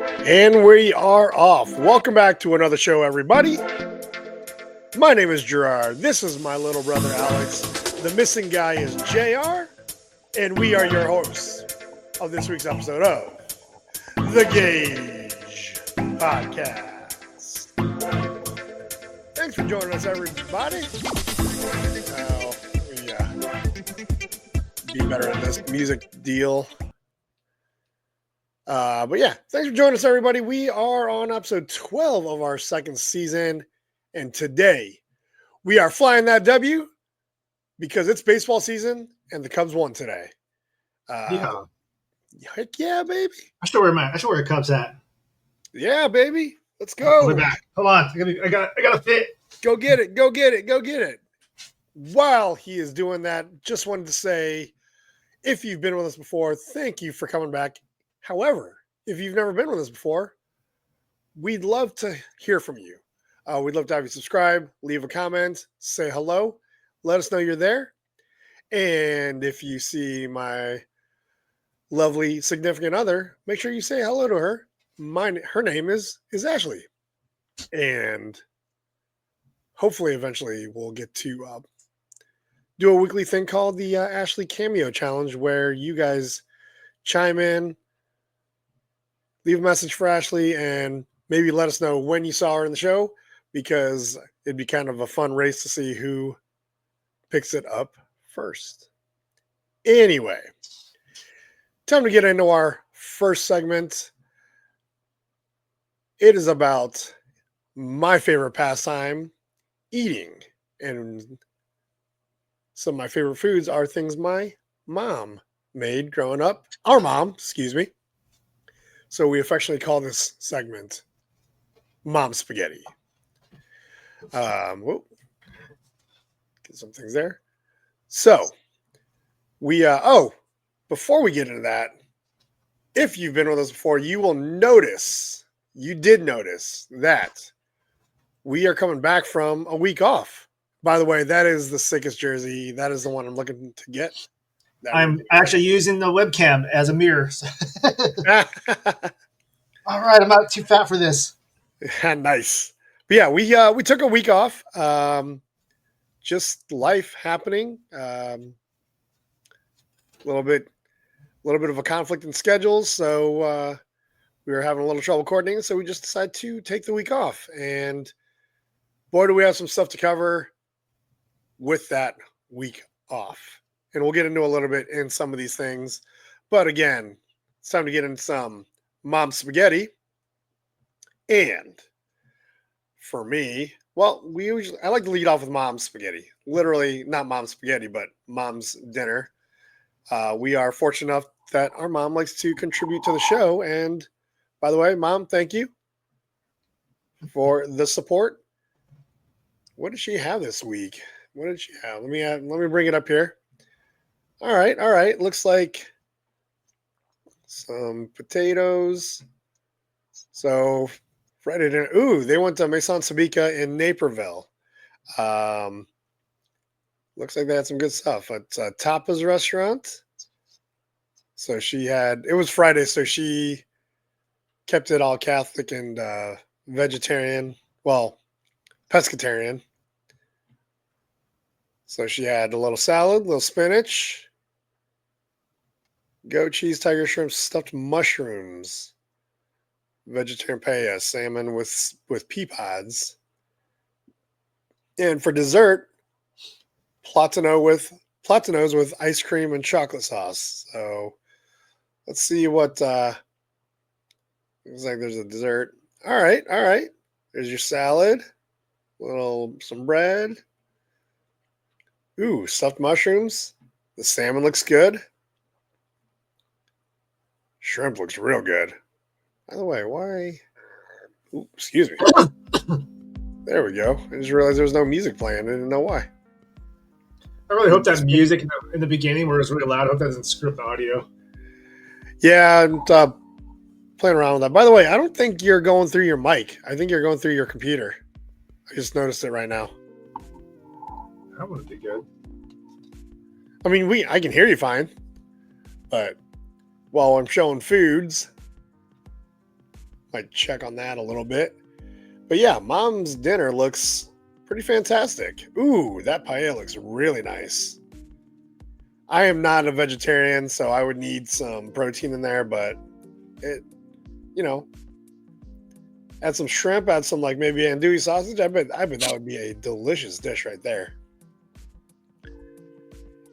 And we are off. Welcome back to another show, everybody. My name is Gerard. This is my little brother, Alex. The missing guy is JR. And we are your hosts of this week's episode of the GAJ Podcast. Thanks for joining us, everybody. Be better at this music deal. But yeah, thanks for joining us, everybody. We are on episode 12 of our second season. And today we are flying that W because it's baseball season and the Cubs won today. Yeah. Heck yeah, baby. I should wear a Cubs hat. Yeah, baby. Let's go. I'll be back. Hold on. I got a fit. Go get it. While he is doing that, just wanted to say, if you've been with us before, thank you for coming back. However, if you've never been with us before, we'd love to hear from you. We'd love to have you subscribe, leave a comment, say hello, let us know you're there. And if you see my lovely significant other, make sure you say hello to her. Her name is Ashley. And hopefully eventually we'll get to do a weekly thing called the Ashley Cameo Challenge, where you guys chime in, leave a message for Ashley, and maybe let us know when you saw her in the show, because it'd be kind of a fun race to see who picks it up first. Anyway, time to get into our first segment. It is about my favorite pastime, eating. And some of my favorite foods are things my mom made growing up. Our mom, excuse me. So we affectionately call this segment Mom Spaghetti. Get some things there. So before we get into that, if you've been with us before, you did notice that we are coming back from a week off. By the way, that is the sickest jersey. That is the one I'm looking to get. I'm actually using the webcam as a mirror. All right, I'm not too fat for this. Nice. But yeah, we took a week off. Just life happening. A little bit of a conflict in schedules, so we were having a little trouble coordinating. So we just decided to take the week off, and boy, do we have some stuff to cover with that week off. And we'll get into a little bit in some of these things. But again, it's time to get into some Mom Spaghetti. And for me, well, I like to lead off with Mom's Spaghetti. Literally, not Mom's Spaghetti, but Mom's dinner. We are fortunate enough that our mom likes to contribute to the show. And by the way, Mom, thank you for the support. What did she have this week? What did she have? Let me bring it up here. All right. Looks like some potatoes. So Friday dinner. Ooh, they went to Maison Sabika in Naperville. Looks like they had some good stuff. It's a tapas restaurant. So it was Friday, so she kept it all Catholic and vegetarian. Well, pescatarian. So she had a little salad, a little spinach, goat cheese, tiger shrimp, stuffed mushrooms, vegetarian paella, salmon with pea pods. And for dessert, platanos with ice cream and chocolate sauce. So let's see what looks like there's a dessert. All right. There's your salad, some bread. Ooh, stuffed mushrooms. The salmon looks good. Shrimp looks real good. By the way, why? Ooh, excuse me. There we go. I just realized there was no music playing. I didn't know why. I really hope that music in the beginning where it's really loud, I hope that doesn't screw up the audio. Yeah, I'm playing around with that. By the way, I don't think you're going through your mic. I think you're going through your computer. I just noticed it right now. That would be good. I mean, I can hear you fine, but while I'm showing foods, Might check on that a little bit. But yeah, mom's dinner looks pretty fantastic. Ooh, that paella looks really nice. I am not a vegetarian, so I would need some protein in there, but it, add some shrimp, add some like maybe andouille sausage. I bet that would be a delicious dish right there.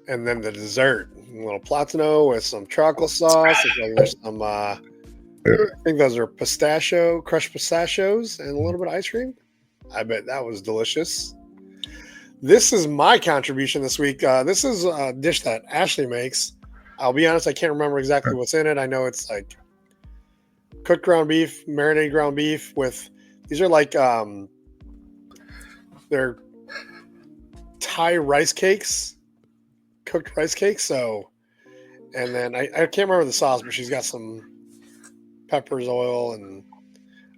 And then the dessert, a little platano with some chocolate sauce. Like there's some, I think those are crushed pistachios, and a little bit of ice cream. I bet that was delicious. This is my contribution this week. This is a dish that Ashley makes. I'll be honest, I can't remember exactly what's in it. I know it's like cooked ground beef, marinated ground beef with, these are like, they're Thai rice cakes, cooked rice cakes. So, and then I can't remember the sauce, but she's got some peppers, oil, and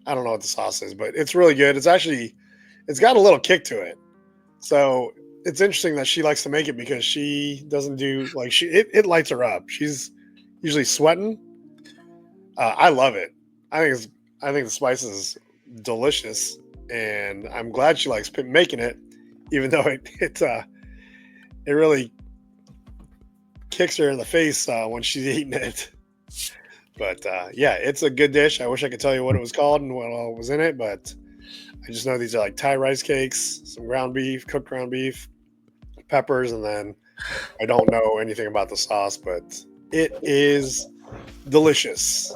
I don't know what the sauce is, but it's really good. It's got a little kick to it. So it's interesting that she likes to make it because she doesn't do like it lights her up. She's usually sweating. I love it. I think the spice is delicious, and I'm glad she likes making it, even though it really kicks her in the face when she's eating it. But yeah, it's a good dish. I wish I could tell you what it was called and what all was in it, but I just know these are like Thai rice cakes, some ground beef, cooked ground beef, peppers, and then I don't know anything about the sauce, but it is delicious.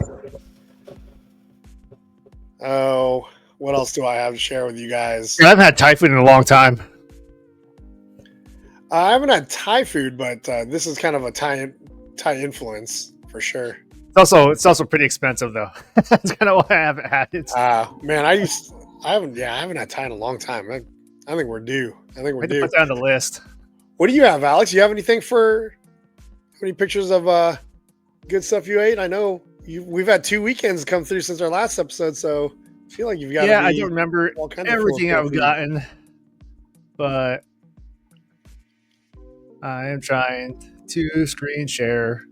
Oh, what else do I have to share with you guys? I haven't had Thai food in a long time. I haven't had Thai food, but this is kind of a Thai influence for sure. It's also pretty expensive though. That's kind of why I haven't had it. Man, I haven't had Thai in a long time. I think we're due. I think we're due. Put that on the list. What do you have, Alex? You have anything any pictures of good stuff you ate? I know we've had 2 weekends come through since our last episode, so I feel like you've got. Yeah, I don't remember everything I've gotten, but I am trying to screen share.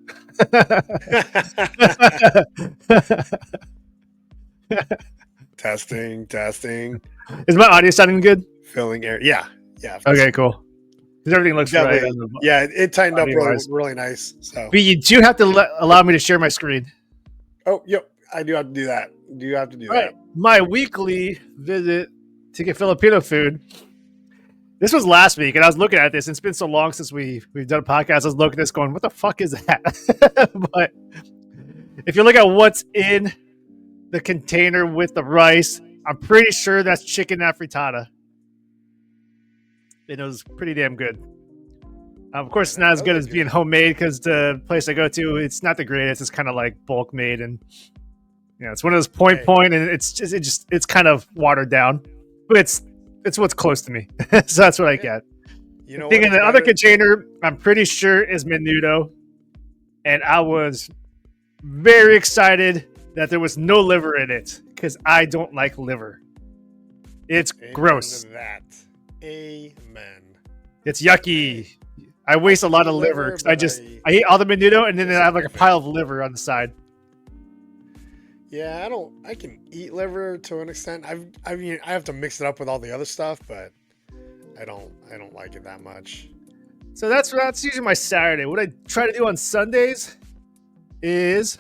Testing. Is my audio sounding good? Filling air. Yeah. Okay, cool. Because everything looks right. Yeah, it tightened up really nice. So, but you do have to allow me to share my screen. Oh, yep. I do have to do that. All right. My weekly visit to get Filipino food. This was last week, and I was looking at this, and it's been so long since we've done a podcast. I was looking at this going, what the fuck is that? But if you look at what's in the container with the rice, I'm pretty sure that's chicken afritada. And it was pretty damn good. Of course, it's not as good as being homemade because the place I go to, it's not the greatest. It's kind of like bulk made, and it's one of those point, and it's kind of watered down, but it's what's close to me, so that's what I get. You know, in the other container, I'm pretty sure is menudo, and I was very excited that there was no liver in it because I don't like liver. It's gross. Amen. It's yucky. I waste a lot of liver because I eat all the menudo and then I have like a pile of liver on the side. Yeah, I can eat liver to an extent. I have to mix it up with all the other stuff, but I don't like it that much. So that's usually my Saturday. What I try to do on Sundays is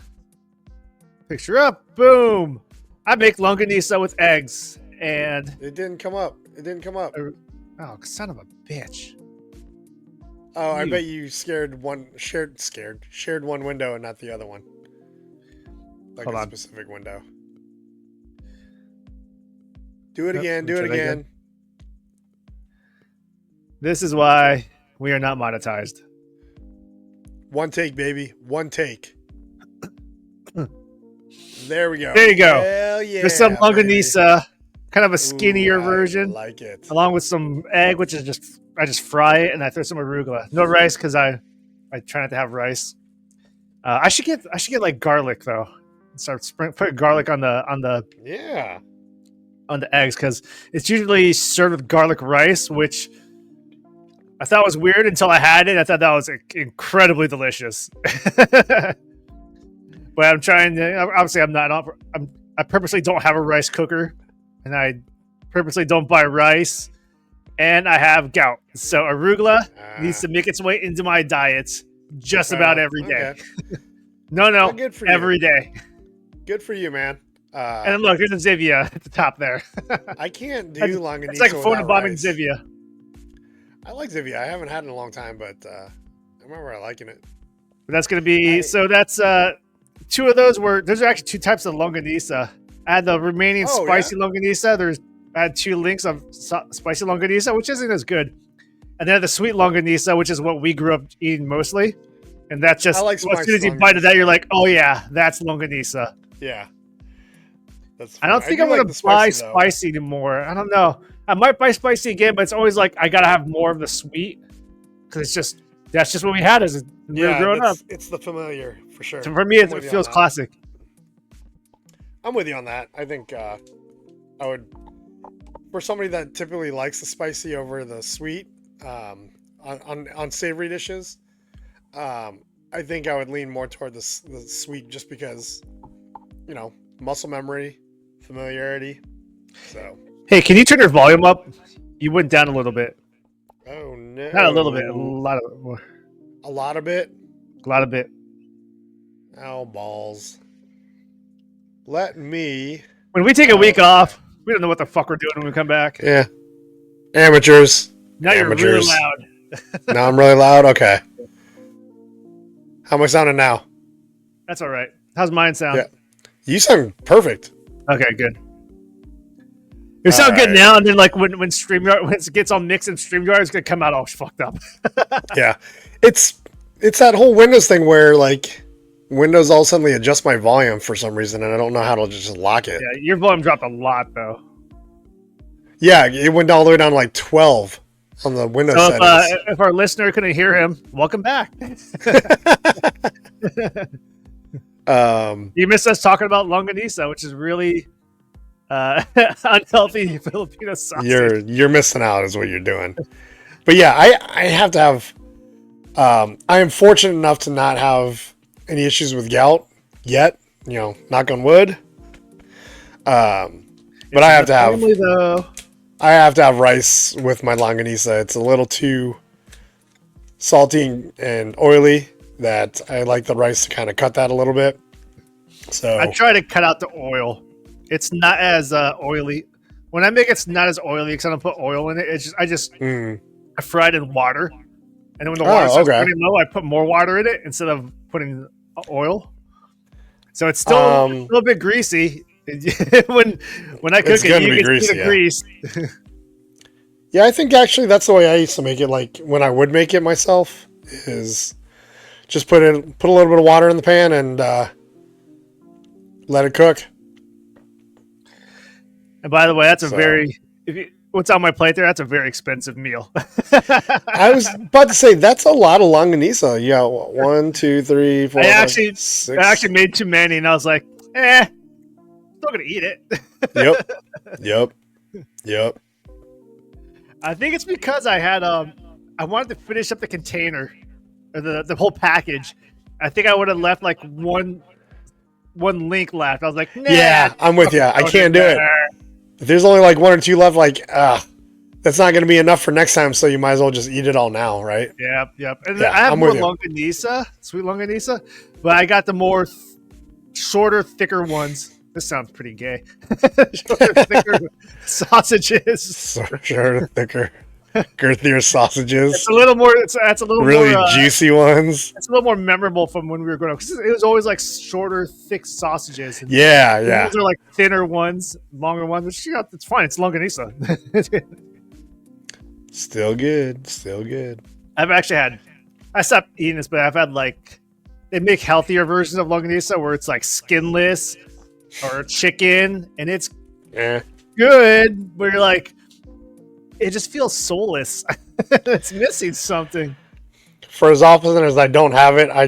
picture up, boom. I make longanisa with eggs, and it didn't come up. Oh, son of a bitch! Oh, I bet you shared one window and not the other one. Like a specific window. Do it again. This is why we are not monetized. One take, baby. One take. There we go. There you go. Hell yeah. There's some longanisa, kind of a skinnier version. I like it. Along with some egg, which is I just fry it and I throw some arugula. No rice because I try not to have rice. I should get like garlic though. Start put garlic on the eggs because it's usually served with garlic rice, which I thought was weird until I had it. I thought that was incredibly delicious. But I'm trying to. Obviously, I'm not. I purposely don't have a rice cooker, and I purposely don't buy rice, and I have gout. So arugula needs to make its way into my diet just about every day. Okay. No, Well, good for every day. Good for you, man. And then look, there's a Zivia at the top there. I can't do longanisa. It's like photobombing rice. Zivia. I like Zivia. I haven't had it in a long time, but I remember liking it. But that's going to be that's two of those those are actually two types of longanisa. I had the remaining spicy longanisa. I had 2 links of spicy longanisa, which isn't as good. And then the sweet longanisa, which is what we grew up eating mostly. And that's just, as soon as you bite of that, you're like, oh yeah, that's longanisa. Yeah. I don't think I'm going to buy spicy anymore. I don't know. I might buy spicy again, but it's always like, I got to have more of the sweet. Because that's just what we had as we were growing up. It's the familiar, for sure. So for me, it feels classic. I'm with you on that. I think I would, for somebody that typically likes the spicy over the sweet on savory dishes, I think I would lean more toward the sweet just because, muscle memory, familiarity. So, hey, can you turn your volume up? You went down a little bit. Oh no! Not a little bit, a lot of it. A lot of it. A lot of it. Oh balls! Let me. When we take a week off, we don't know what the fuck we're doing when we come back. Yeah. Amateurs. Now you're really loud. Now I'm really loud. Okay. How am I sounding now? That's all right. How's mine sound? Yeah. You sound perfect. Okay, good. You sound good now, and then like when it gets all mixed in StreamYard, it's gonna come out all fucked up. Yeah, it's that whole Windows thing where like Windows all suddenly adjusts my volume for some reason, and I don't know how to just lock it. Yeah, your volume dropped a lot though. Yeah, it went all the way down to like 12 on the Windows settings. If our listener couldn't hear him, welcome back. You missed us talking about longanisa, which is really unhealthy Filipino sausage. You're missing out is what you're doing. But yeah, I have to have I am fortunate enough to not have any issues with gout yet, knock on wood. But I have to have rice with my longanisa. It's a little too salty and oily that I like the rice to kind of cut that a little bit. So I try to cut out the oil. It's not as oily. When I make it's not as oily because I don't put oil in it. I fry it in water, and then when the water starts running low, I put more water in it instead of putting oil. So it's still a little bit greasy. when I cook it, you can see the grease. Yeah, I think actually that's the way I used to make it. Like when I would make it myself, is just put a little bit of water in the pan and let it cook. And by the way, that's what's on my plate there? That's a very expensive meal. I was about to say that's a lot of longanisa. Yeah, 1, 2, 3, 4. I actually made too many, and I was like, still gonna eat it. Yep. I think it's because I had I wanted to finish up the container or the whole package. I think I would have left like one link left. I was like, nah, yeah, I'm with you. I can't do it. If there's only like 1 or 2 left, like, that's not going to be enough for next time. So you might as well just eat it all now, right? Yep. And I have more longanisa, sweet longanisa, but I got the more shorter, thicker ones. This sounds pretty gay. Shorter, thicker sausages. Shorter, thicker, girthier sausages. It's a little more. It's a little really more, juicy ones. It's a little more memorable from when we were growing up. It was always like shorter, thick sausages. And yeah. These are like thinner ones, longer ones. Which it's fine. It's longanisa. Still good. I stopped eating this, but I've had like they make healthier versions of longanisa where it's like skinless or chicken, and it's good. Where you're like, it just feels soulless. It's missing something. For as often as I don't have it, I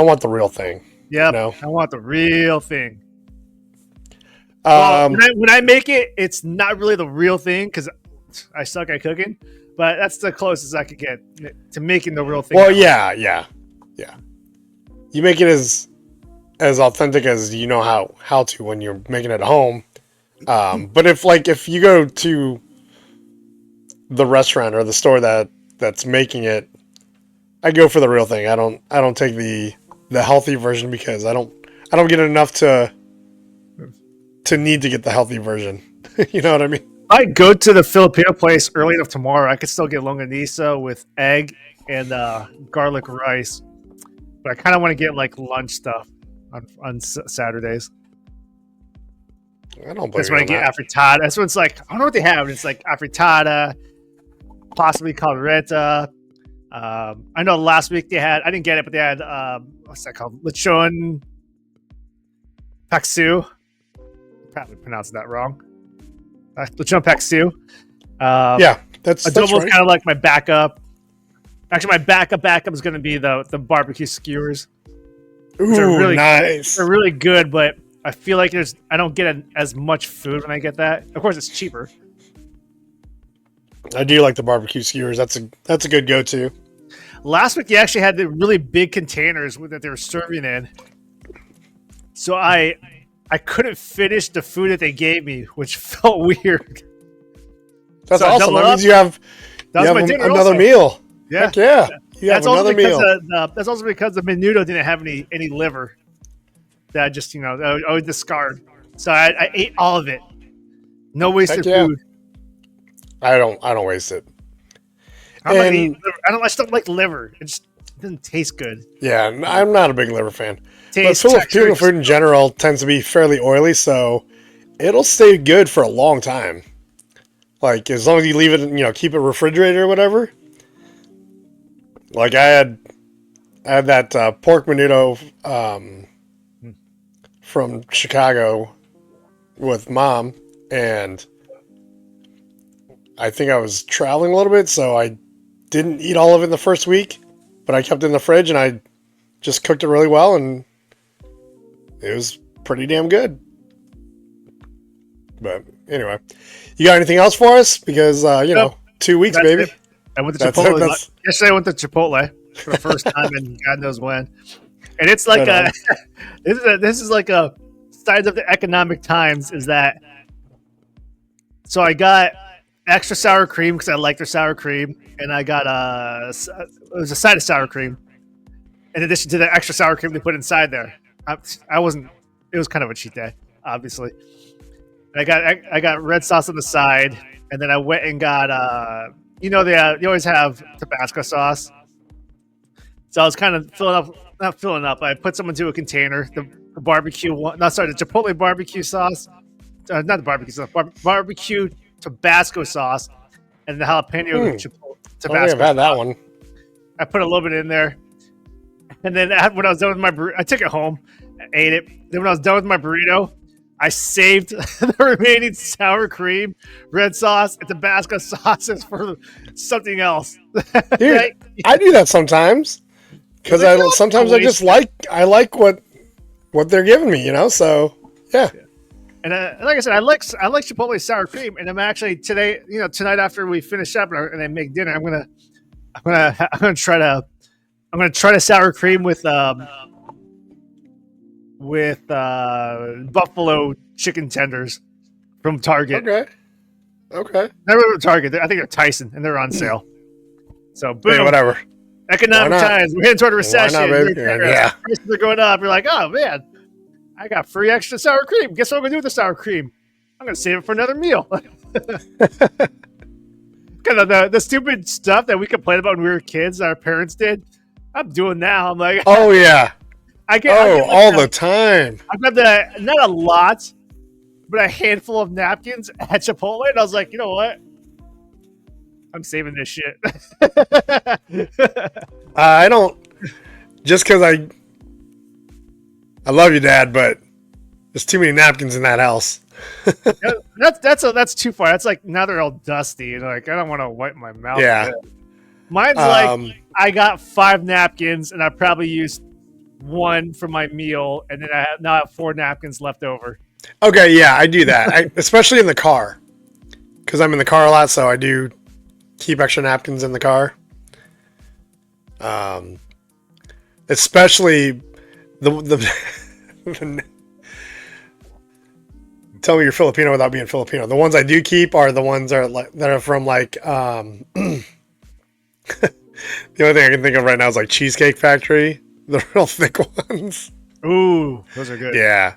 want the real thing. Yeah, I want the real thing. When I make it, it's not really the real thing because I suck at cooking. But that's the closest I could get to making the real thing. Well, yeah. You make it as as authentic as you know how to when you're making it at home. But if you go to the restaurant or the store that's making it, I go for the real thing. I don't take the healthy version because I don't get enough to need to get the healthy version. You know what I mean? I go to the Filipino place early enough tomorrow. I could still get longanisa with egg and garlic rice, but I kind of want to get like lunch stuff on Saturdays. I don't. That's when I get afritada. That's when it's like I don't know what they have. It's like afritada, possibly caldereta. I know last week they had. I didn't get it, but they had what's that called? Lechon Paksiw. Probably pronounced that wrong. Lechon Paksiw. Yeah, that's adobo's right. kind of like my backup. Actually, my backup is going to be the barbecue skewers. Ooh, they're really nice. They're really good, but I feel like I don't get as much food when I get that. Of course, it's cheaper. I do like the barbecue skewers. That's a good go-to. Last week, they actually had the really big containers that they were serving in. So I couldn't finish the food that they gave me, which felt weird. That's so awesome. That means you have another also. meal. Yeah. Heck yeah. You have another meal. That's also because the menudo didn't have any liver. That I just, I would discard. So I ate all of it. No wasted food. I don't waste it. I just don't like liver. It just doesn't taste good. Yeah, I'm not a big liver fan. But Filipino food in general tends to be fairly oily, so it'll stay good for a long time. Like as long as you leave it, keep it refrigerated or whatever. Like I had that pork menudo from Chicago with Mom, and I think I was traveling a little bit, so I didn't eat all of it in the first week, but I kept it in the fridge and I just cooked it really well, and it was pretty damn good. But anyway, you got anything else for us? Because, 2 weeks, baby. It. I went to Chipotle. Yesterday I went to Chipotle for the first time in God knows when. And it's like this is like a signs of the economic times is that. So I got extra sour cream because I like their sour cream, and I got it was a side of sour cream. In addition to the extra sour cream they put inside there, I wasn't. It was kind of a cheat day, obviously. And I got red sauce on the side, and then I went and got they always have Tabasco sauce. So I was kind of not filling up. I put some into a container. The barbecue one, the Chipotle barbecue sauce, not the barbecue sauce, barbecue Tabasco sauce, and the jalapeno Tabasco. I've had that one. I put a little bit in there, and then when I was done with my burrito, I took it home, ate it. Then when I was done with my burrito, I saved the remaining sour cream, red sauce, and Tabasco sauces for something else. Dude, I do that sometimes because I just like what they're giving me, So yeah. And like I said, I like Chipotle sour cream, and I'm actually today, tonight after we finish up and I make dinner, I'm gonna try the sour cream with buffalo chicken tenders from Target. Okay. Never from Target. I think they're Tyson, and they're on sale. So boom. Hey, whatever. Economic times. We're heading toward a recession. Why not, baby? Yeah. Prices are going up. You're like, oh man, I got free extra sour cream. Guess what I'm gonna do with the sour cream? I'm gonna save it for another meal. Kind of the stupid stuff that we complained about when we were kids, that our parents did. I'm doing now. I'm like, oh yeah. I get all the time. I got not a lot, but a handful of napkins at Chipotle, and I was like, you know what? I'm saving this shit. I don't, just because I love you, Dad, but there's too many napkins in that house. That's too far. That's like now they're all dusty, and like I don't want to wipe my mouth. Yeah. Mine's like I got 5 napkins, and I probably used 1 for my meal, and then I now have 4 napkins left over. Okay, yeah, I do that, especially in the car, because I'm in the car a lot, so I do keep extra napkins in the car. Especially the Tell me you're Filipino without being Filipino. The ones I do keep are the ones that are from like the only thing I can think of right now is like Cheesecake Factory, the real thick ones. Ooh, those are good. Yeah,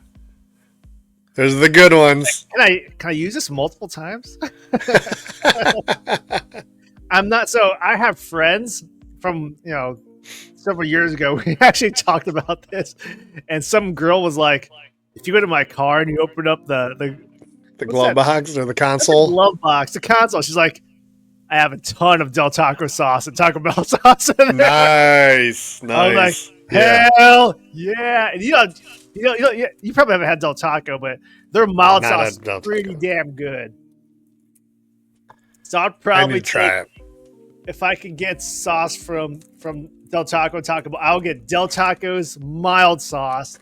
those are the good ones. Can I use this multiple times? I'm not. So I have friends from several years ago. We actually talked about this, and some girl was like, "If you go to my car and you open up the glove box or the console, the console," she's like, "I have a ton of Del Taco sauce and Taco Bell sauce in there." Nice. I was like, hell yeah! And you probably haven't had Del Taco, but their mild sauce is pretty damn good. So I'd probably try it. If I could get sauce from Del Taco, Taco Bell, I'll get Del Taco's mild sauce,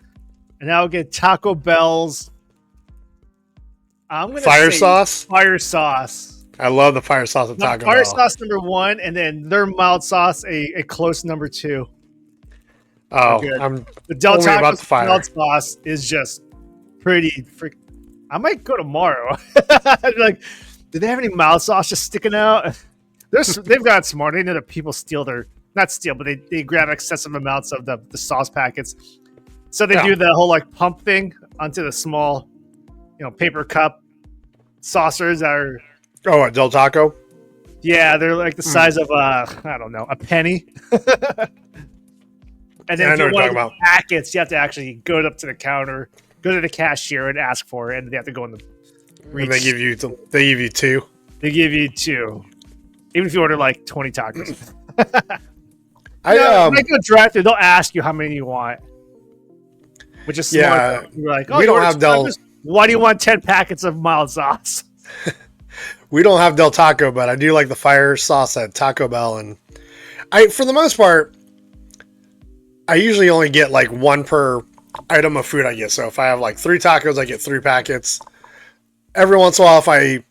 and I'll get Taco Bell's. I'm gonna fire say sauce. Fire sauce. I love the fire sauce at Taco Bell. Fire sauce number 1, and then their mild sauce a close number 2. Oh, the Del Taco's mild sauce is just pretty freak. I might go tomorrow. I'd be like, do they have any mild sauce just sticking out? They've got smart. They know that people not steal, but they grab excessive amounts of the sauce packets. So they do the whole like pump thing onto the small, paper cup saucers that are. Oh, at Del Taco? Yeah, they're like the size of I don't know, a penny. And then if you want the packets, you have to actually go up to the counter, go to the cashier, and ask for it, and they have to go in the. And they give you 2. They give you 2, even if you order like 20 tacos. When I go drive through, they'll ask you how many you want, which is smart. Yeah, you're like, we don't have Del. Why do you want 10 packets of mild sauce? We don't have Del Taco, but I do like the fire sauce at Taco Bell, and for the most part, I usually only get like 1 per item of food I get. So if I have like 3 tacos, I get 3 packets. Every once in a while, if I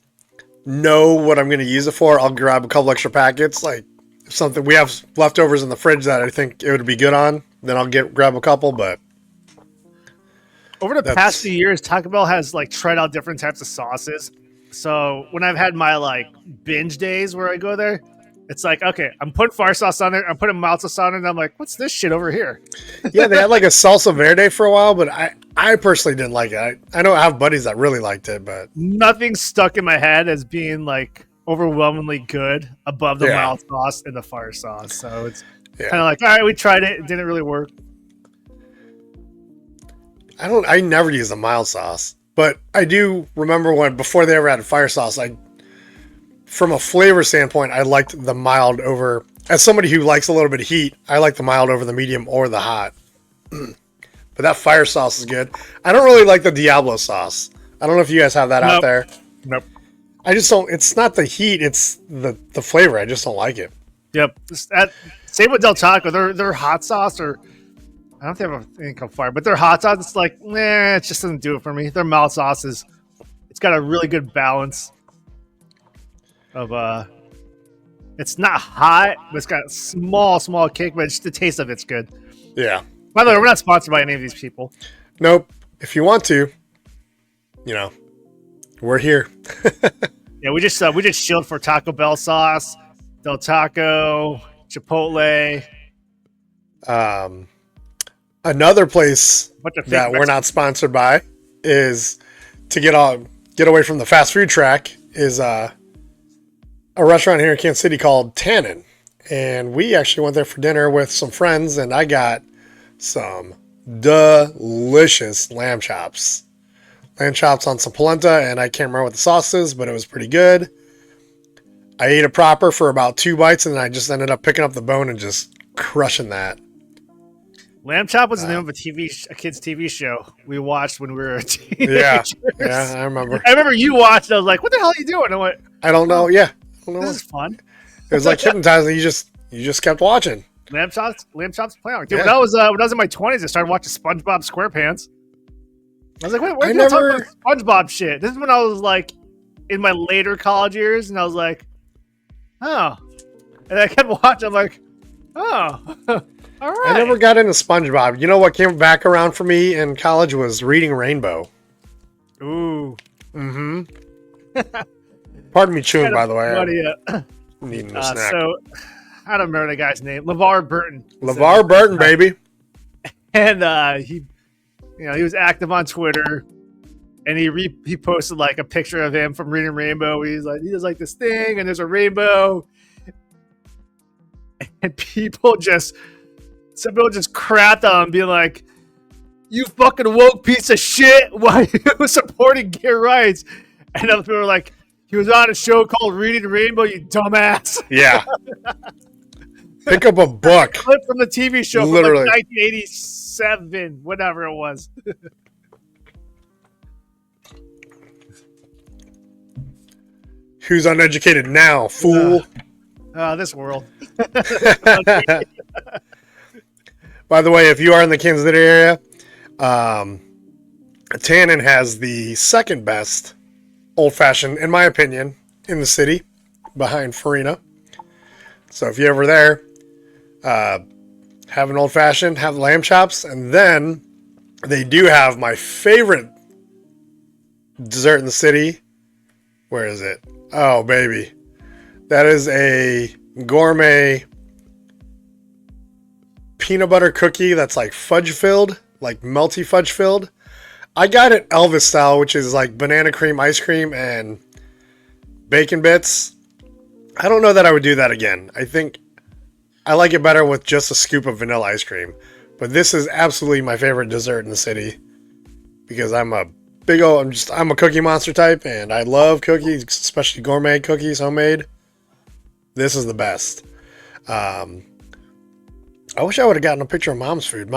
know what I'm going to use it for, I'll grab a couple extra packets. Like if something we have leftovers in the fridge that I think it would be good on, then I'll grab a couple. But over the past few years, Taco Bell has like tried out different types of sauces. So when I've had my like binge days where I go there, it's like, okay, I'm putting fire sauce on it, I'm putting mild sauce on it, and I'm like, what's this shit over here? Yeah, they had like a salsa verde for a while, but I personally didn't like it. I know I have buddies that really liked it, but nothing stuck in my head as being like overwhelmingly good above the mild sauce and the fire sauce. So it's kind of like, all right, we tried it, it didn't really work. I never use the mild sauce, but I do remember before they ever had fire sauce, from a flavor standpoint, I liked the mild over. As somebody who likes a little bit of heat, I like the mild over the medium or the hot. But that fire sauce is good. I don't really like the Diablo sauce. I don't know if you guys have that out there. Nope. I just don't. It's not the heat. It's the flavor. I just don't like it. Yep. Same with Del Taco. Their hot sauce, or I don't think they have anything called fire, but their hot sauce, it's like, it just doesn't do it for me. Their mild sauce it's got a really good balance of it's not hot, but it's got small kick, but just the taste of it's good. Yeah. By the way, we're not sponsored by any of these people. Nope. If you want to, we're here. Yeah, we just shilled for Taco Bell sauce, Del Taco, Chipotle. Another place that we're not sponsored by is to get away from the fast food track is a restaurant here in Kansas City called Tannen. And we actually went there for dinner with some friends, and I got some delicious lamb chops. Lamb chops on some polenta, and I can't remember what the sauce is, but it was pretty good. I ate it proper for about 2 bites, and then I just ended up picking up the bone and just crushing that. Lamb chop was the name of a kid's TV show we watched when we were teenagers. Yeah, I remember. I remember you watched. I was like, "What the hell are you doing?" I went, "I don't know." Yeah, this is fun. It was like hypnotizing. You just kept watching. Lamb chops play on. Dude, when I was in my 20s, I started watching SpongeBob SquarePants. I was like, "Wait, what are you talking about SpongeBob shit?" This is when I was like in my later college years, and I was like, "Oh," and I kept watching. I'm like, "Oh." All right. I never got into SpongeBob. You know what came back around for me in college was Reading Rainbow. Ooh. Mm-hmm. Pardon me chewing, by the way. I'm needing a snack. So, I don't remember the guy's name. LeVar Burton. LeVar Burton, baby. And he was active on Twitter, and he posted like a picture of him from Reading Rainbow. He's like, he does like this thing, and there's a rainbow, and some people just crapped on him, being like, "You fucking woke piece of shit! Why are you supporting gay rights?" And other people were like, "He was on a show called Reading Rainbow, you dumbass." Yeah. Pick up a book. Clip from the TV show Literally. from like 1987, whatever it was. Who's uneducated now, fool? This world. By the way, if you are in the Kansas City area, Tannen has the second best old-fashioned, in my opinion, in the city, behind Farina. So if you're ever there, have an old-fashioned, have lamb chops, and then they do have my favorite dessert in the city. Where is it? Oh, baby. That is a gourmet peanut butter cookie that's like fudge-filled, like melty fudge-filled. I got it Elvis style, which is like banana cream, ice cream, and bacon bits. I don't know that I would do that again. I think I like it better with just a scoop of vanilla ice cream. But this is absolutely my favorite dessert in the city because I'm a cookie monster type, and I love cookies, especially gourmet cookies, homemade. This is the best. I wish I would have gotten a picture of Mom's food.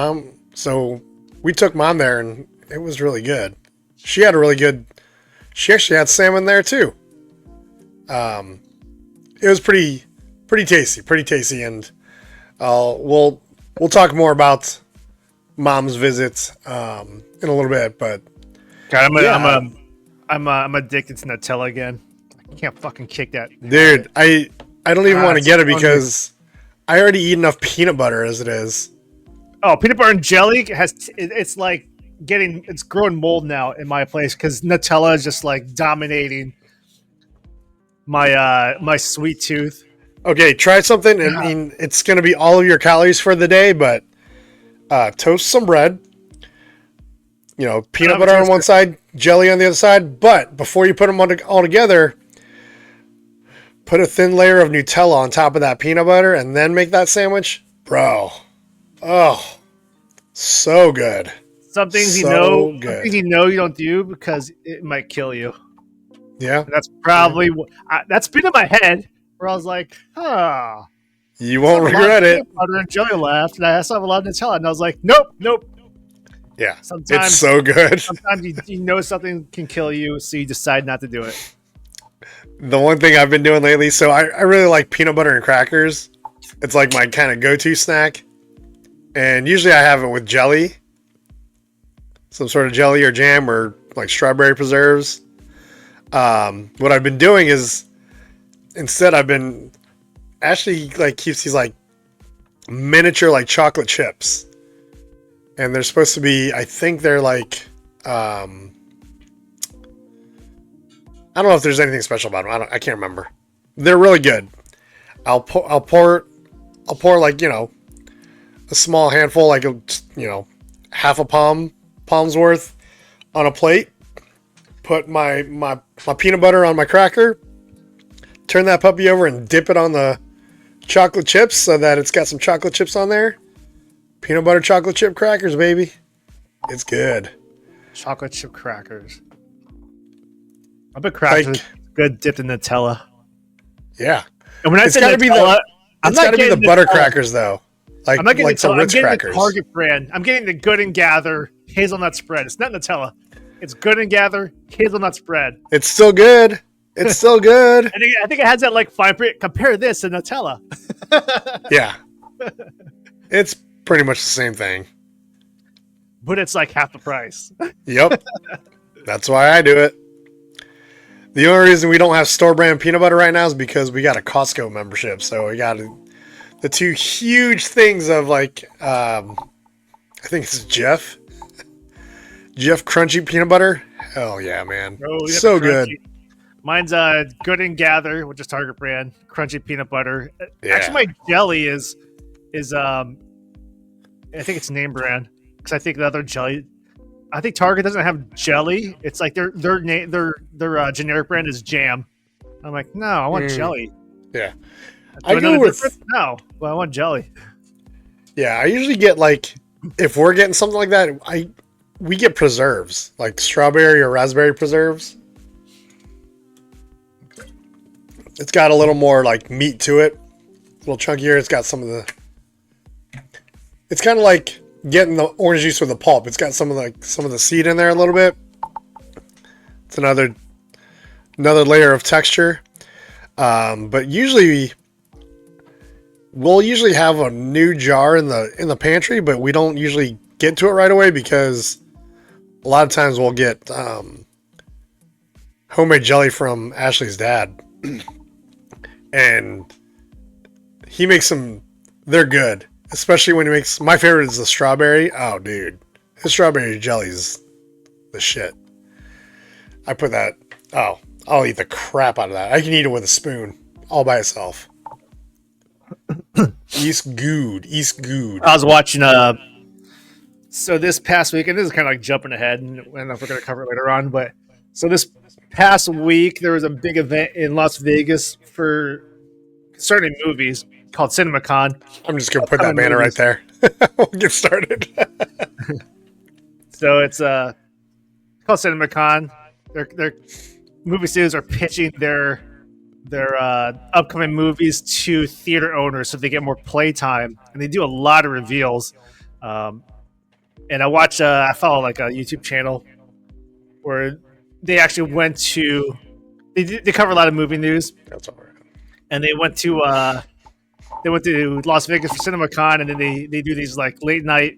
So we took Mom there, and it was really good. She actually had salmon there too. It was pretty tasty, and we'll talk more about Mom's visits in a little bit, but God, I'm addicted to Nutella again. I can't fucking kick that, dude. I don't even want to get it because I already eat enough peanut butter as it is. Oh, peanut butter and jelly it's like it's growing mold now in my place because Nutella is just like dominating my sweet tooth. Okay, try something. I mean, it's going to be all of your calories for the day, but toast some bread. You know, peanut butter on one side, jelly on the other side. But before you put them all together, put a thin layer of Nutella on top of that peanut butter and then make that sandwich. Bro. Oh, so good. Some things you know you don't do because it might kill you. Yeah. And that's probably that's been in my head where I was like, you won't regret it. Butter and jelly left, and I still have a lot of Nutella, and I was like, nope. Yeah, it's so good. Sometimes you know something can kill you, so you decide not to do it. The one thing I've been doing lately, so I really like peanut butter and crackers. It's like my kind of go-to snack. And usually I have it with jelly. Some sort of jelly or jam or like strawberry preserves. What I've been doing is instead I've been Ashley like keeps these like miniature like chocolate chips. And they're supposed to be, I think they're like, I don't know if there's anything special about them. I can't remember. They're really good. I'll pour like, you know, a small handful, like, you know, half a palm's worth on a plate. Put my peanut butter on my cracker. Turn that puppy over and dip it on the chocolate chips so that it's got some chocolate chips on there. Peanut butter chocolate chip crackers, baby. It's good. Chocolate chip crackers. I bet crackers are good dipped in Nutella. Yeah. And when it's got to be the butter crackers, though. Like, I'm not getting some Ritz crackers. The Target brand. I'm getting the Good and Gather hazelnut spread. It's not Nutella. It's Good and Gather hazelnut spread. It's still good. It's still good. I think it has that like 5%. Compare this to Nutella. Yeah. It's pretty much the same thing. But it's like half the price. Yep. That's why I do it. The only reason we don't have store brand peanut butter right now is because we got a Costco membership. So there's the two huge things of like, I think it's Jeff Crunchy Peanut Butter. Hell yeah, man. Oh, yeah, so good. Mine's Good and Gather, which is Target brand, crunchy peanut butter. Yeah. Actually, my jelly is I think it's name brand because I think the other jelly. I think Target doesn't have jelly. It's like their generic brand is jam. I'm like, no, I want jelly. Yeah, I go with no, but I want jelly. Yeah, I usually get like if we're getting something like that, we get preserves like strawberry or raspberry preserves. It's got a little more like meat to it, a little chunkier. It's got some of the. It's kind of like getting the orange juice with the pulp. It's got some of the seed in there a little bit. It's another layer of texture. But usually we'll have a new jar in the pantry, but we don't usually get to it right away because a lot of times we'll get homemade jelly from Ashley's dad. And he makes them, they're good. Especially when he makes, my favorite is the strawberry. Oh, dude. His strawberry jelly is the shit. I put that, I'll eat the crap out of that. I can eat it with a spoon, all by itself. East good. I was watching, so this past week, and this is kind of like jumping ahead, and I don't know if we're going to cover it later on, but so this past week, there was a big event in Las Vegas for certain movies called CinemaCon. I'm just going to put that banner right there. We'll get started. So it's called CinemaCon. Their movie studios are pitching their upcoming movies to theater owners so they get more playtime, and they do a lot of reveals. And I follow like a YouTube channel where they actually went to they cover a lot of movie news. That's all right. And they went to Las Vegas for CinemaCon, and then they do these like late night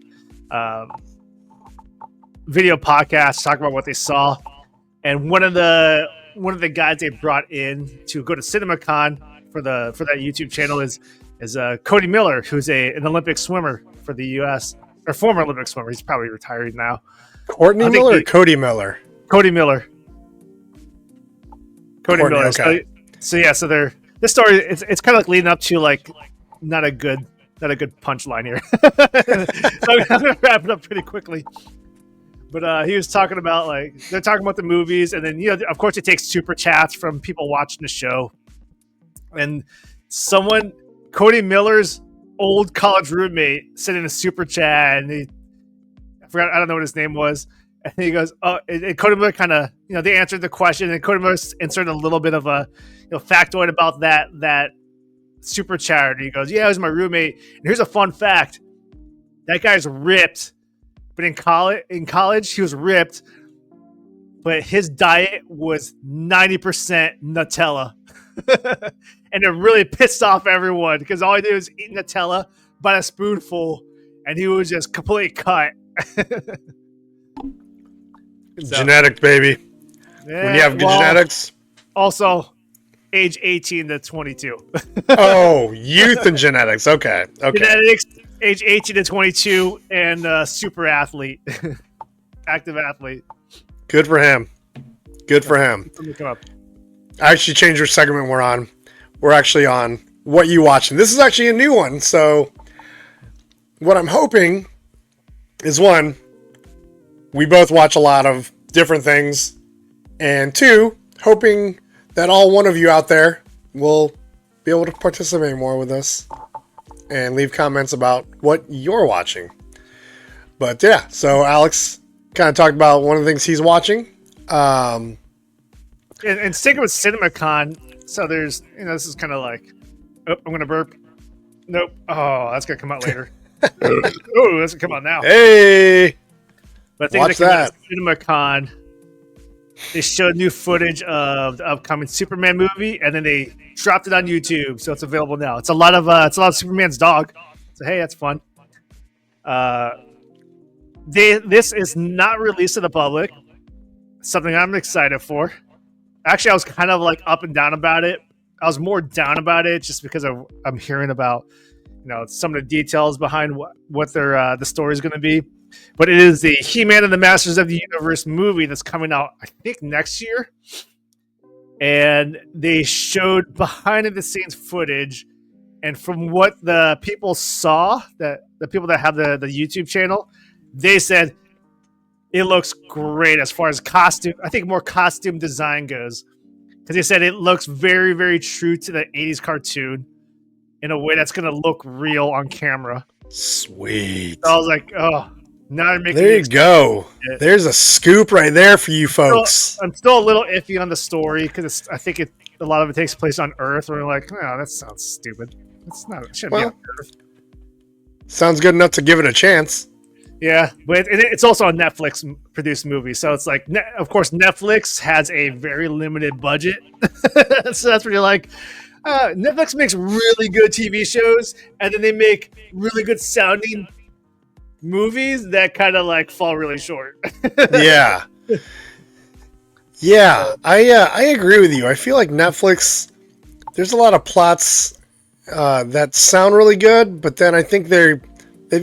video podcasts, talk about what they saw. And one of the guys they brought in to go to CinemaCon for that YouTube channel is Cody Miller, who's an Olympic swimmer for the U.S. or former Olympic swimmer. He's probably retired now. Courtney Miller or Cody Miller? Cody Miller. Cody Miller. Okay. So this story it's kind of like leading up to like not a good punchline here. So I'm gonna wrap it up pretty quickly. But he was talking about they're talking about the movies, and then of course it takes super chats from people watching the show, and Cody Miller's old college roommate sent in a super chat, and I don't know what his name was. And he goes, oh, and Cody Miller kind of, they answered the question, and Cody Miller inserted a little bit of a factoid about that super chat. And he goes, yeah, it was my roommate. And here's a fun fact. That guy's ripped. But in college, he was ripped. But his diet was 90% Nutella. And it really pissed off everyone because all he did was eat Nutella by a spoonful, and he was just completely cut. Genetics, baby. Yeah, when you have good genetics. Also, age 18 to 22. Oh, youth and genetics. Okay. Genetics, age 18 to 22, and super athlete. Active athlete. Good for him. For him. I actually changed our segment we're on. We're actually on What You Watching. This is actually a new one. So what I'm hoping is, one, we both watch a lot of different things. And two, hoping that one of you out there will be able to participate more with us and leave comments about what you're watching. But yeah, so Alex kind of talked about one of the things he's watching. And sticking with CinemaCon, so there's, this is kind of like, I'm going to burp. Nope. Oh, that's going to come out later. Oh, that's going to come out now. Hey! But I think watch that. CinemaCon, they showed new footage of the upcoming Superman movie, and then they dropped it on YouTube, so it's available now. It's a lot of Superman's dog. So hey, that's fun. This is not released to the public. Something I'm excited for. Actually, I was kind of like up and down about it. I was more down about it just because I'm hearing about some of the details behind what their the story is going to be. But it is the He-Man and the Masters of the Universe movie that's coming out, I think, next year. And they showed behind the scenes footage, and from what the people saw, that the people that have the YouTube channel, they said it looks great as far as costume. I think more costume design goes, because they said it looks very, very true to the 80s cartoon in a way that's going to look real on camera. Sweet. So I was like, oh, now I'm making. There you go. There's a scoop right there for you folks. I'm still a little iffy on the story because I think a lot of it takes place on Earth. Where we're like, oh, that sounds stupid. It's not. It shouldn't be on Earth. Sounds good enough to give it a chance. Yeah, but it's also a Netflix produced movie, so it's like, of course, Netflix has a very limited budget, so that's where you're like, Netflix makes really good TV shows, and then they make really good sounding movies that kind of like fall really short. Yeah, I agree with you. I feel like Netflix, there's a lot of plots that sound really good, but then I think they've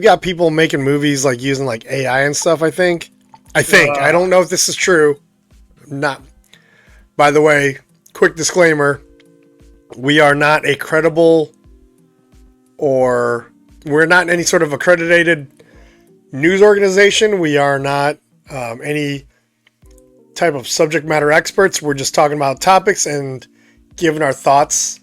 got people making movies like using like AI and stuff. I think. I don't know if this is true. Not. By the way, quick disclaimer: we are not a credible, or we're not any sort of accredited news organization. We are not any type of subject matter experts. We're just talking about topics and giving our thoughts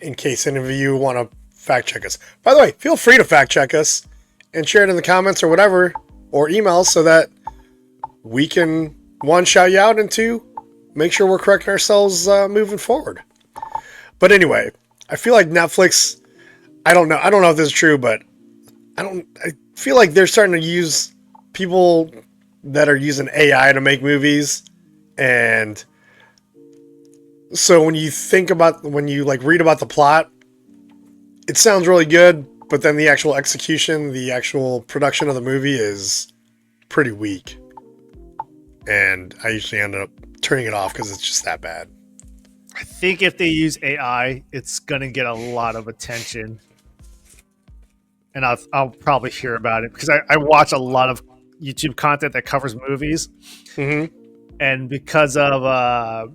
in case any of you want to fact check us. By the way, feel free to fact check us and share it in the comments or whatever, or emails, so that we can, one, shout you out, and two, make sure we're correcting ourselves moving forward. But anyway, I feel like Netflix, I don't know if this is true, but I feel like they're starting to use people that are using AI to make movies. And so when you read about the plot, it sounds really good, but then the actual execution, the actual production of the movie is pretty weak. And I usually end up turning it off because it's just that bad. I think if they use AI, it's going to get a lot of attention. And I'll probably hear about it because I watch a lot of YouTube content that covers movies. Mm-hmm. And because of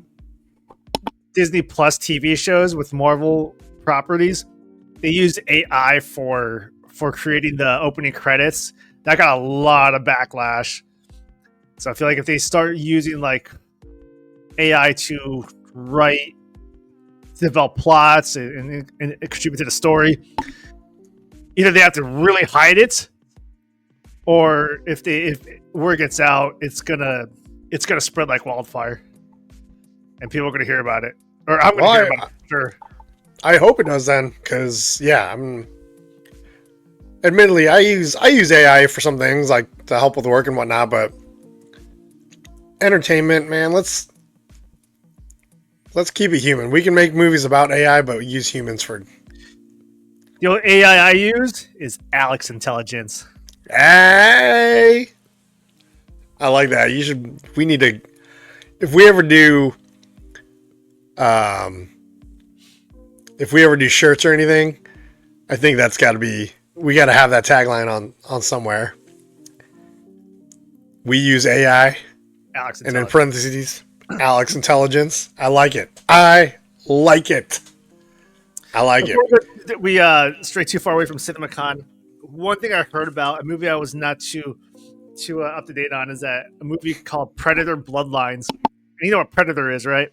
Disney Plus TV shows with Marvel properties, they used AI for creating the opening credits. That got a lot of backlash. So I feel like if they start using like AI to develop plots and contribute to the story, either they have to really hide it, or if word gets out, it's gonna spread like wildfire, and people are gonna hear about it, or I'm gonna hear about it for sure. I hope it does then, because admittedly, I use AI for some things like to help with work and whatnot, but entertainment, man, let's keep it human. We can make movies about AI, but use humans for. The only AI I use is Alex Intelligence. Hey, I like that. We need to, if we ever do shirts or anything, I think that's got to be, we got to have that tagline on somewhere. We use AI, Alex Intelligence. And in parentheses, Alex Intelligence. I like it. I like it. We stray too far away from CinemaCon. One thing I heard about, a movie I was not too up to date on, is that a movie called Predator Bloodlines. And you know what Predator is, right?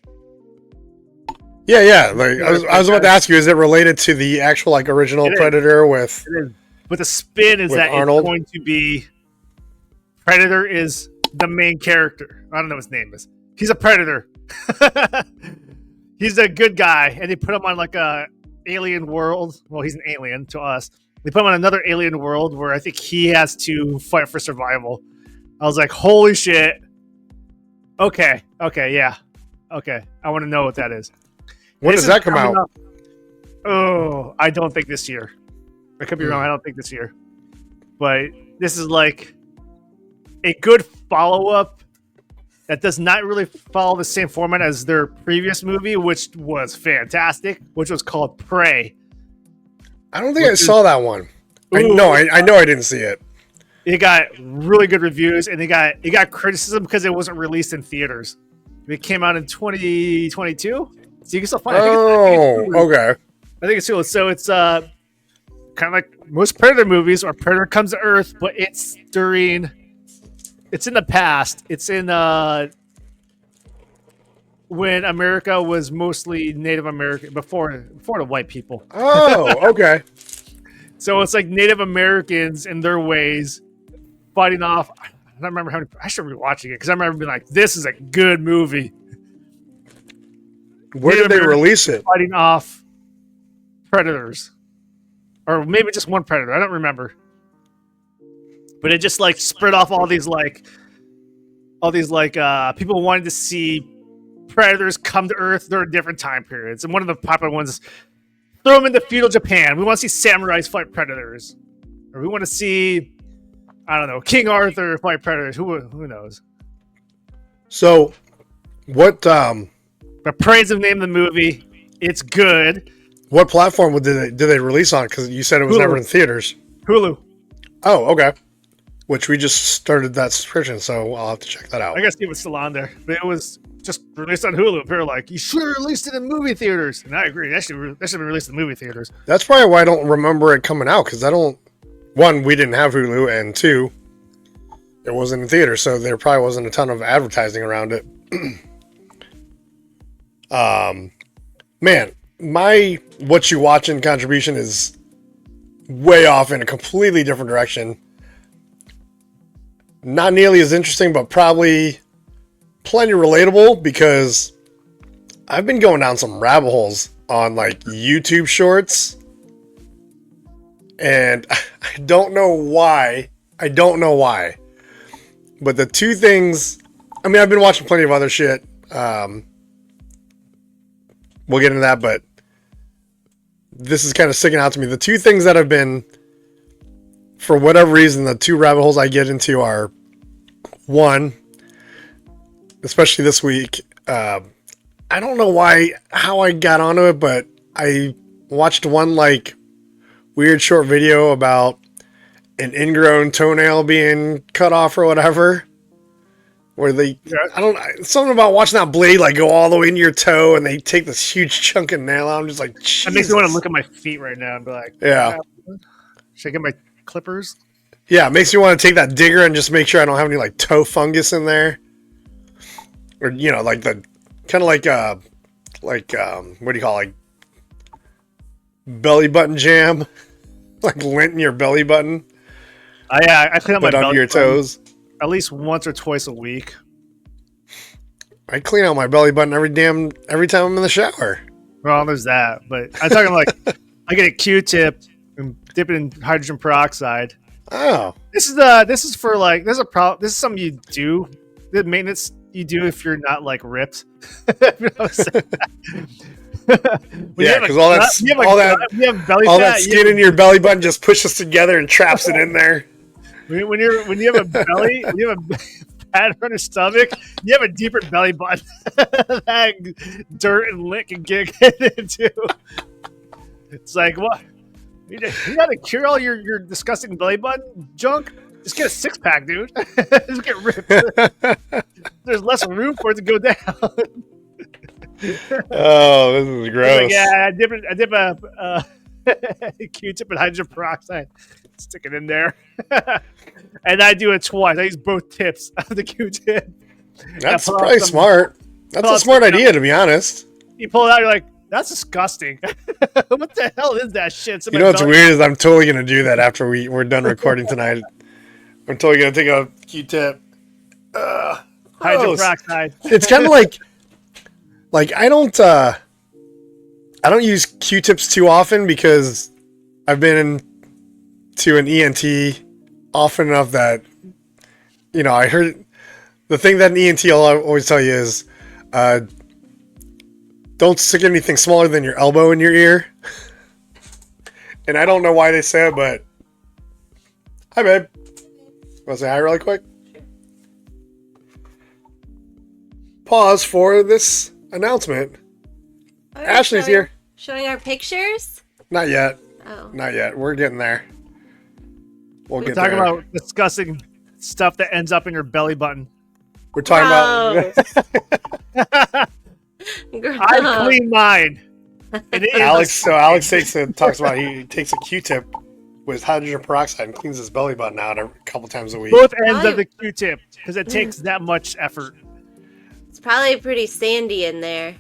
Yeah. Like I was about to ask you, is it related to the actual like original Predator with? It is. But the spin is that Arnold? It's going to be Predator is the main character. I don't know what his name is. He's a predator. He's a good guy, and they put him on like a alien world. Well, he's an alien to us. They put him on another alien world where I think he has to fight for survival. I was like, holy shit. Okay, yeah. Okay, I want to know what that is. When does that come out? Oh, I don't think this year. I could be wrong. I don't think this year. But this is like a good follow-up that does not really follow the same format as their previous movie, which was fantastic, which was called Prey. I don't think I saw that one. I know I didn't see it. It got really good reviews, and it got criticism because it wasn't released in theaters. It came out in 2022, so you can still find it. Okay. I think it's cool. So it's kind of like most Predator movies, or Predator comes to Earth, but it's in the past. It's in when America was mostly Native American before the white people. Oh, okay. So it's like Native Americans in their ways fighting off. I don't remember how many. I should be watching it because I remember being like, "This is a good movie." Where did they release it? Fighting off predators, or maybe just one predator. I don't remember. But it just like spread off all these people wanting to see predators come to Earth during different time periods. And one of the popular ones is throw them into feudal Japan. We want to see samurais fight predators, or we want to see, I don't know, King Arthur fight predators. Who knows? So, what? But praise the name of the movie. It's good. What platform did they release on? Because you said it was never in theaters. Hulu. Oh, okay. Which we just started that subscription, so I'll have to check that out. I guess it was still on there, but it was just released on Hulu. They were like, "You should have released it in movie theaters," and I agree. That should have been released in movie theaters. That's probably why I don't remember it coming out, because one, we didn't have Hulu, and two, it wasn't in theaters, so there probably wasn't a ton of advertising around it. Man, my what you watching contribution is way off in a completely different direction. Not nearly as interesting, but probably plenty relatable, because I've been going down some rabbit holes on like YouTube shorts, and I don't know why. But the two things, I mean, I've been watching plenty of other shit. We'll get into that, but this is kind of sticking out to me. The two things that have been, for whatever reason, the two rabbit holes I get into are, one, especially this week, I don't know how I got onto it, but I watched one like weird short video about an ingrown toenail being cut off or whatever, where something about watching that blade like go all the way into your toe, and they take this huge chunk of nail out. I'm just like, Jesus. That makes me want to look at my feet right now and be like, yeah, should I get my clippers? Yeah, it makes me want to take that digger and just make sure I don't have any like toe fungus in there, or like the kind of like what do you call it? Like belly button jam, like lint in your belly button. I clean out my belly under your toes at least once or twice a week. I clean out my belly button every time I'm in the shower. Well, there's that, but I'm talking like I get a Q-tip and dip it in hydrogen peroxide. Oh, this is for like this is something you do, the maintenance you do if you're not like ripped. Because all that skin in your belly button just pushes together and traps it in there. When you have a belly, when you have a fat on your stomach, you have a deeper belly button that dirt and lint can get into. It's like, what? You gotta cure all your disgusting belly button junk? Just get a six-pack, dude. Just get ripped. There's less room for it to go down. Oh, this is gross. Like, yeah, I dip a Q-tip and hydrogen peroxide, stick it in there, and I do it twice. I use both tips of the Q-tip. That's probably smart. That's a smart idea, to be honest. You pull it out, you're like, that's disgusting. What the hell is that shit? You know what's weird is I'm totally gonna do that after we're done recording tonight. I'm totally gonna take a Q-tip. Hydrogen peroxide. It's kind of like I don't use Q-tips too often because I've been to an ENT often enough that I heard the thing that an ENT will always tell you is don't stick anything smaller than your elbow in your ear. And I don't know why they say it, but hi, babe. Want to say hi really quick? Pause for this announcement. Okay, Ashley's here. Showing our pictures? Not yet. Oh. Not yet. We're getting there. We'll get Talking there. about discussing stuff that ends up in your belly button. We're talking about I clean mine. It is Alex. So Alex talks about he takes a Q-tip with hydrogen peroxide and cleans his belly button out a couple times a week. both ends of the Q-tip because it takes that much effort. It's probably pretty sandy in there.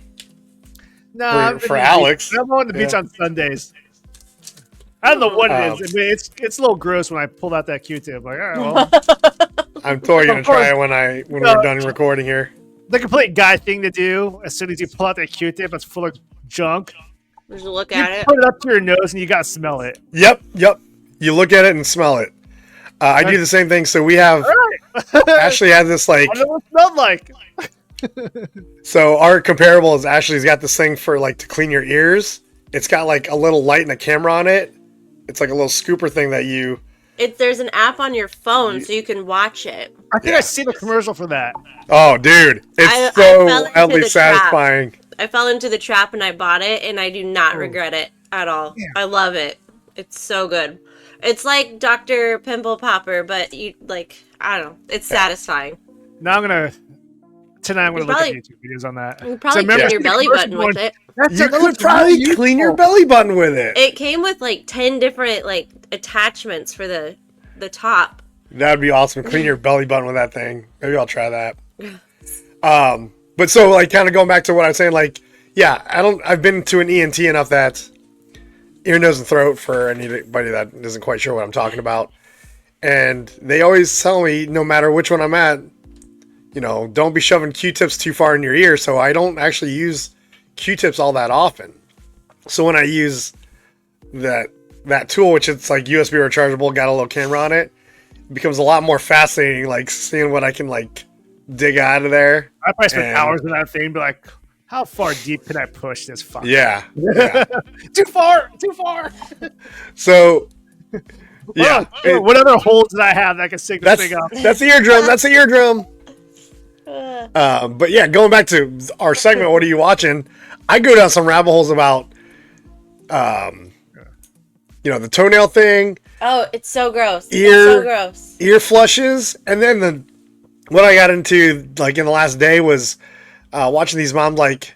No, for Alex. I'm on the beach on Sundays. I don't know what it is. I mean, it's a little gross when I pulled out that Q-tip. Like, all right, well, I'm totally gonna try it when we're done recording here. the complete guy thing to do. As soon as you pull out that Q-tip, it's full of junk. Just look You at it. put it up to your nose and you gotta smell it. Yep. You look at it and smell it. I do the same thing. So we have Ashley had this like. I don't know what it smelled like. So our comparable is Ashley's got this thing for like to clean your ears. It's got like a little light and a camera on it. It's like a little scooper thing that you. There's an app on your phone so you can watch it. I think I seen a commercial for that. Oh, dude, it's I so fell into oddly the satisfying. I fell into the trap and I bought it, and I do not regret it at all. Yeah. I love it. It's so good. It's like Dr. Pimple Popper, but I don't know. It's satisfying. Now tonight I'm gonna look at probably- YouTube videos on that. You can probably So remember clean your the belly first button one- with it. You could probably clean your belly button with it. It came with like 10 different like attachments for the top. That'd be awesome. Clean your belly button with that thing. Maybe I'll try that. But so like kind of going back to what I was saying, like, yeah, I've been to an ENT enough that ear, nose, and throat for anybody that isn't quite sure what I'm talking about. And they always tell me, no matter which one I'm at, don't be shoving Q-tips too far in your ear. So I don't actually use Q-tips all that often. So when I use that tool, which it's like USB rechargeable, got a little camera on it, it becomes a lot more fascinating, like seeing what I can like dig out of there. I probably spent hours in that thing, be like, how far deep can I push this fucker? Yeah. Too far. So yeah. What other holes did I have that I can sync this thing up? That's the eardrum. That's the eardrum. But yeah, going back to our segment, what are you watching? I go down some rabbit holes about, the toenail thing, Oh, it's so gross. Ear- It's so gross. ear flushes, and then what I got into like in the last day was watching these moms like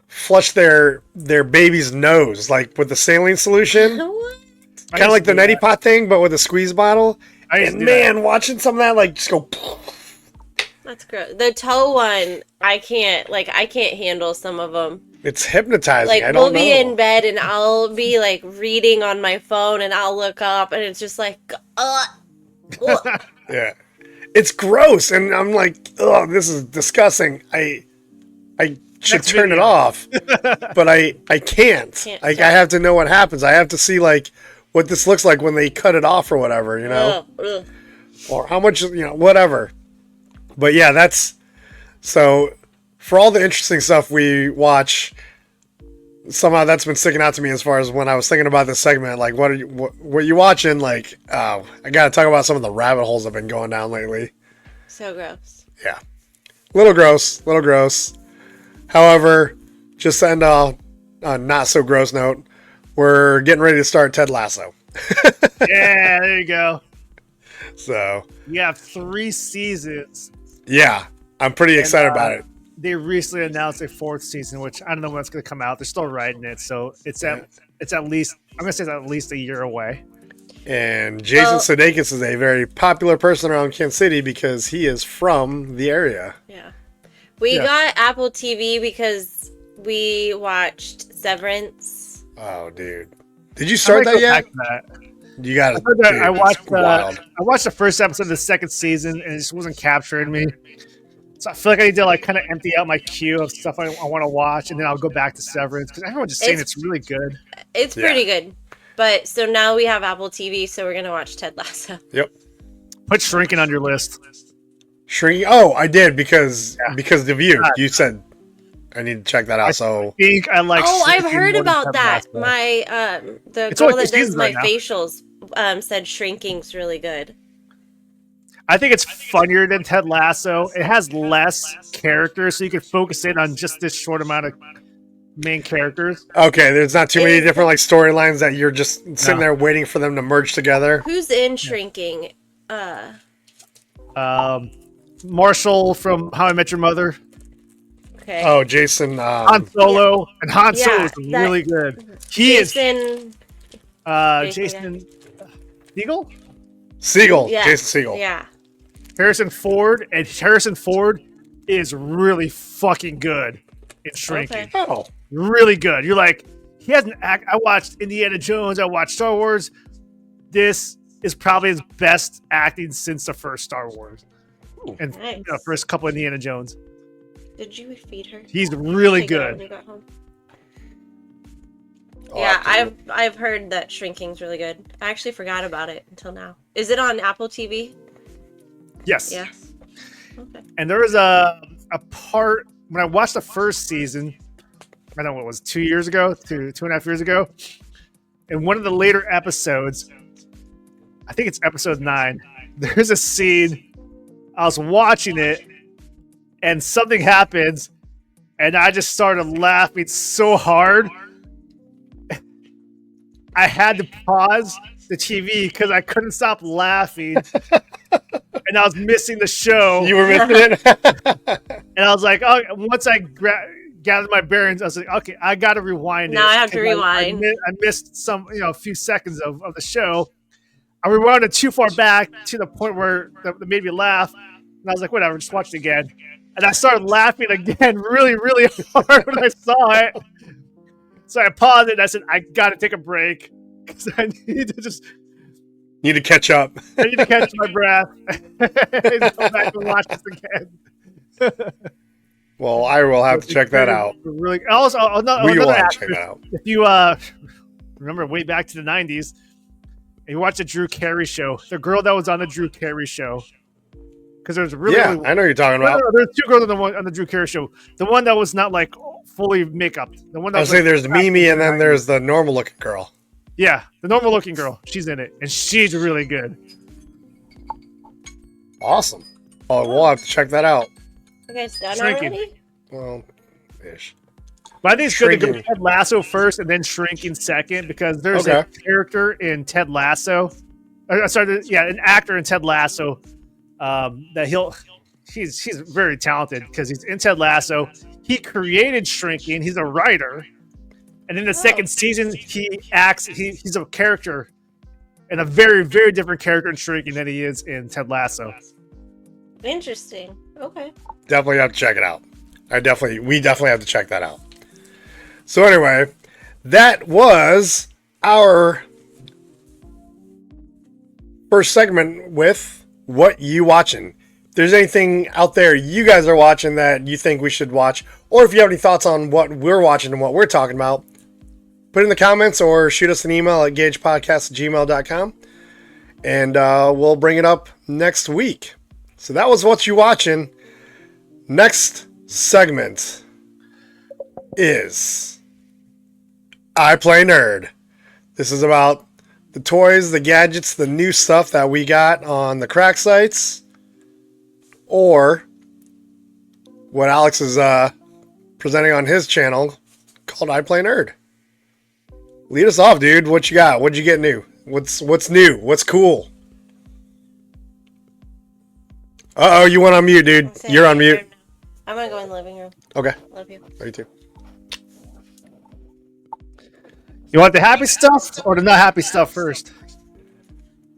flush their baby's nose like with the saline solution, What? kind of like the neti pot thing, but with a squeeze bottle. And man, watching some of that like just go. That's gross. The toe one, I can't handle some of them. It's hypnotizing. Like, I don't we'll be know. in bed and I'll be like reading on my phone and I'll look up and it's just like, ugh. Yeah, it's gross, and I'm like, oh, this is disgusting. I should turn it off, but I can't. Like, I have to know what happens. I have to see like what this looks like when they cut it off or whatever, Ugh. or how much, whatever. But yeah, that's so. For all the interesting stuff we watch, somehow that's been sticking out to me as far as when I was thinking about this segment. Like, what are you watching? Like, I got to talk about some of the rabbit holes I've been going down lately. So gross. Yeah. Little gross. However, just to end on a not so gross note, we're getting ready to start Ted Lasso. Yeah, there you go. So, You have 3 seasons. yeah, I'm pretty excited about it. They recently announced a 4th season, which I don't know when it's going to come out. They're still writing it, so it's at least, I'm going to say it's at least a year away. And Jason Sudeikis is a very popular person around Kansas City because he is from the area. Yeah. We got Apple TV because we watched Severance. Oh, dude. Did you start that yet? You got to. I watched the first episode of the 2nd season, and it just wasn't capturing me. So I feel like I need to like kind of empty out my queue of stuff I want to watch, and then I'll go back to Severance because everyone's just saying it's really good. It's pretty good. But so now we have Apple TV, so we're going to watch Ted Lasso. Yep. Put Shrinking on your list. Shrinking. Oh, I did because of you. You said I need to check that out. So I think I like. Oh, I've Shrinking heard more than about Ted that. Lasso. My the It's girl only that 2 does seasons my right now. facials said Shrinking's really good. I think it's funnier than Ted Lasso. It has less characters, so you can focus in on just this short amount of main characters. Okay, there's not too many different like storylines that you're just sitting there waiting for them to merge together. Who's in Shrinking? Marshall from How I Met Your Mother. Okay. Oh, Jason. Han Solo. And Han Solo is really good. Jason Jason Segel? Segel. Yeah. Jason Segel. Yeah. Harrison Ford. And Harrison Ford is really fucking good in Shrinking. Okay. Oh. Really good. You're like, he has an act. I watched Indiana Jones. I watched Star Wars. This is probably his best acting since the first Star Wars. And Nice. first couple Indiana Jones. Did you feed her? He's really Take it when good. you got home. Oh, Yeah, I've heard that Shrinking's really good. I actually forgot about it until now. Is it on Apple TV? Yes. Yes. Okay. And there was a part when I watched the first season, I don't know what it was, 2 years ago, two and a half years ago. In one of the later episodes, I think it's episode 9, there's a scene, I was watching it, and something happens, and I just started laughing so hard. I had to pause the TV because I couldn't stop laughing. And I was missing the show. You were missing it? And I was like, oh, once I gathered my bearings, I was like, okay, I got to rewind it. Now I have to rewind. I missed some, a few seconds of the show. I rewound it too far back to the point where that made me laugh. And I was like, whatever, just watch it again. And I started laughing again really, really hard when I saw it. So I paused it and I said, I got to take a break because I need to just... Need to catch up. I need to catch my breath. And go back and watch this again. Well, I will have to check that out. Really, also, We will have to check that out. If you remember way back to the 90s, and you watched the Drew Carey show, the girl that was on the Drew Carey show, because there's really I know what you're talking about. There's 2 girls on the Drew Carey show. The one that was not like fully makeup. The one that I was was saying like, there's Mimi and then there's the normal looking girl. Yeah, the normal looking girl. She's in it, and she's really good. Awesome. Oh, we'll have to check that out. You guys done Shrinking. already? Well, ish. But I think it's good to go Shrinking. Ted Lasso first and then Shrinking second because there's a character in Ted Lasso. An actor in Ted Lasso that he's very talented because he's in Ted Lasso. He created Shrinking. He's a writer. And in the second season, he acts. He's a character, and a very, very different character in Shrinking than he is in Ted Lasso. Interesting. Okay. Definitely have to check it out. We definitely have to check that out. So anyway, that was our first segment with What You Watching. If there's anything out there you guys are watching that you think we should watch, or if you have any thoughts on what we're watching and what we're talking about, put in the comments or shoot us an email at gagepodcast@gmail.com, and we'll bring it up next week. So that was What You Watching. Next segment is I Play Nerd. This is about the toys, the gadgets, the new stuff that we got on the crack sites, or what Alex is presenting on his channel called I Play Nerd. Lead us off, dude. What you got? What'd you get new? What's new? What's cool? Uh-oh, you went on mute, dude. You're on mute. I'm gonna go in the living room. Okay. Love you. Me too. You want the happy stuff or the not happy stuff first?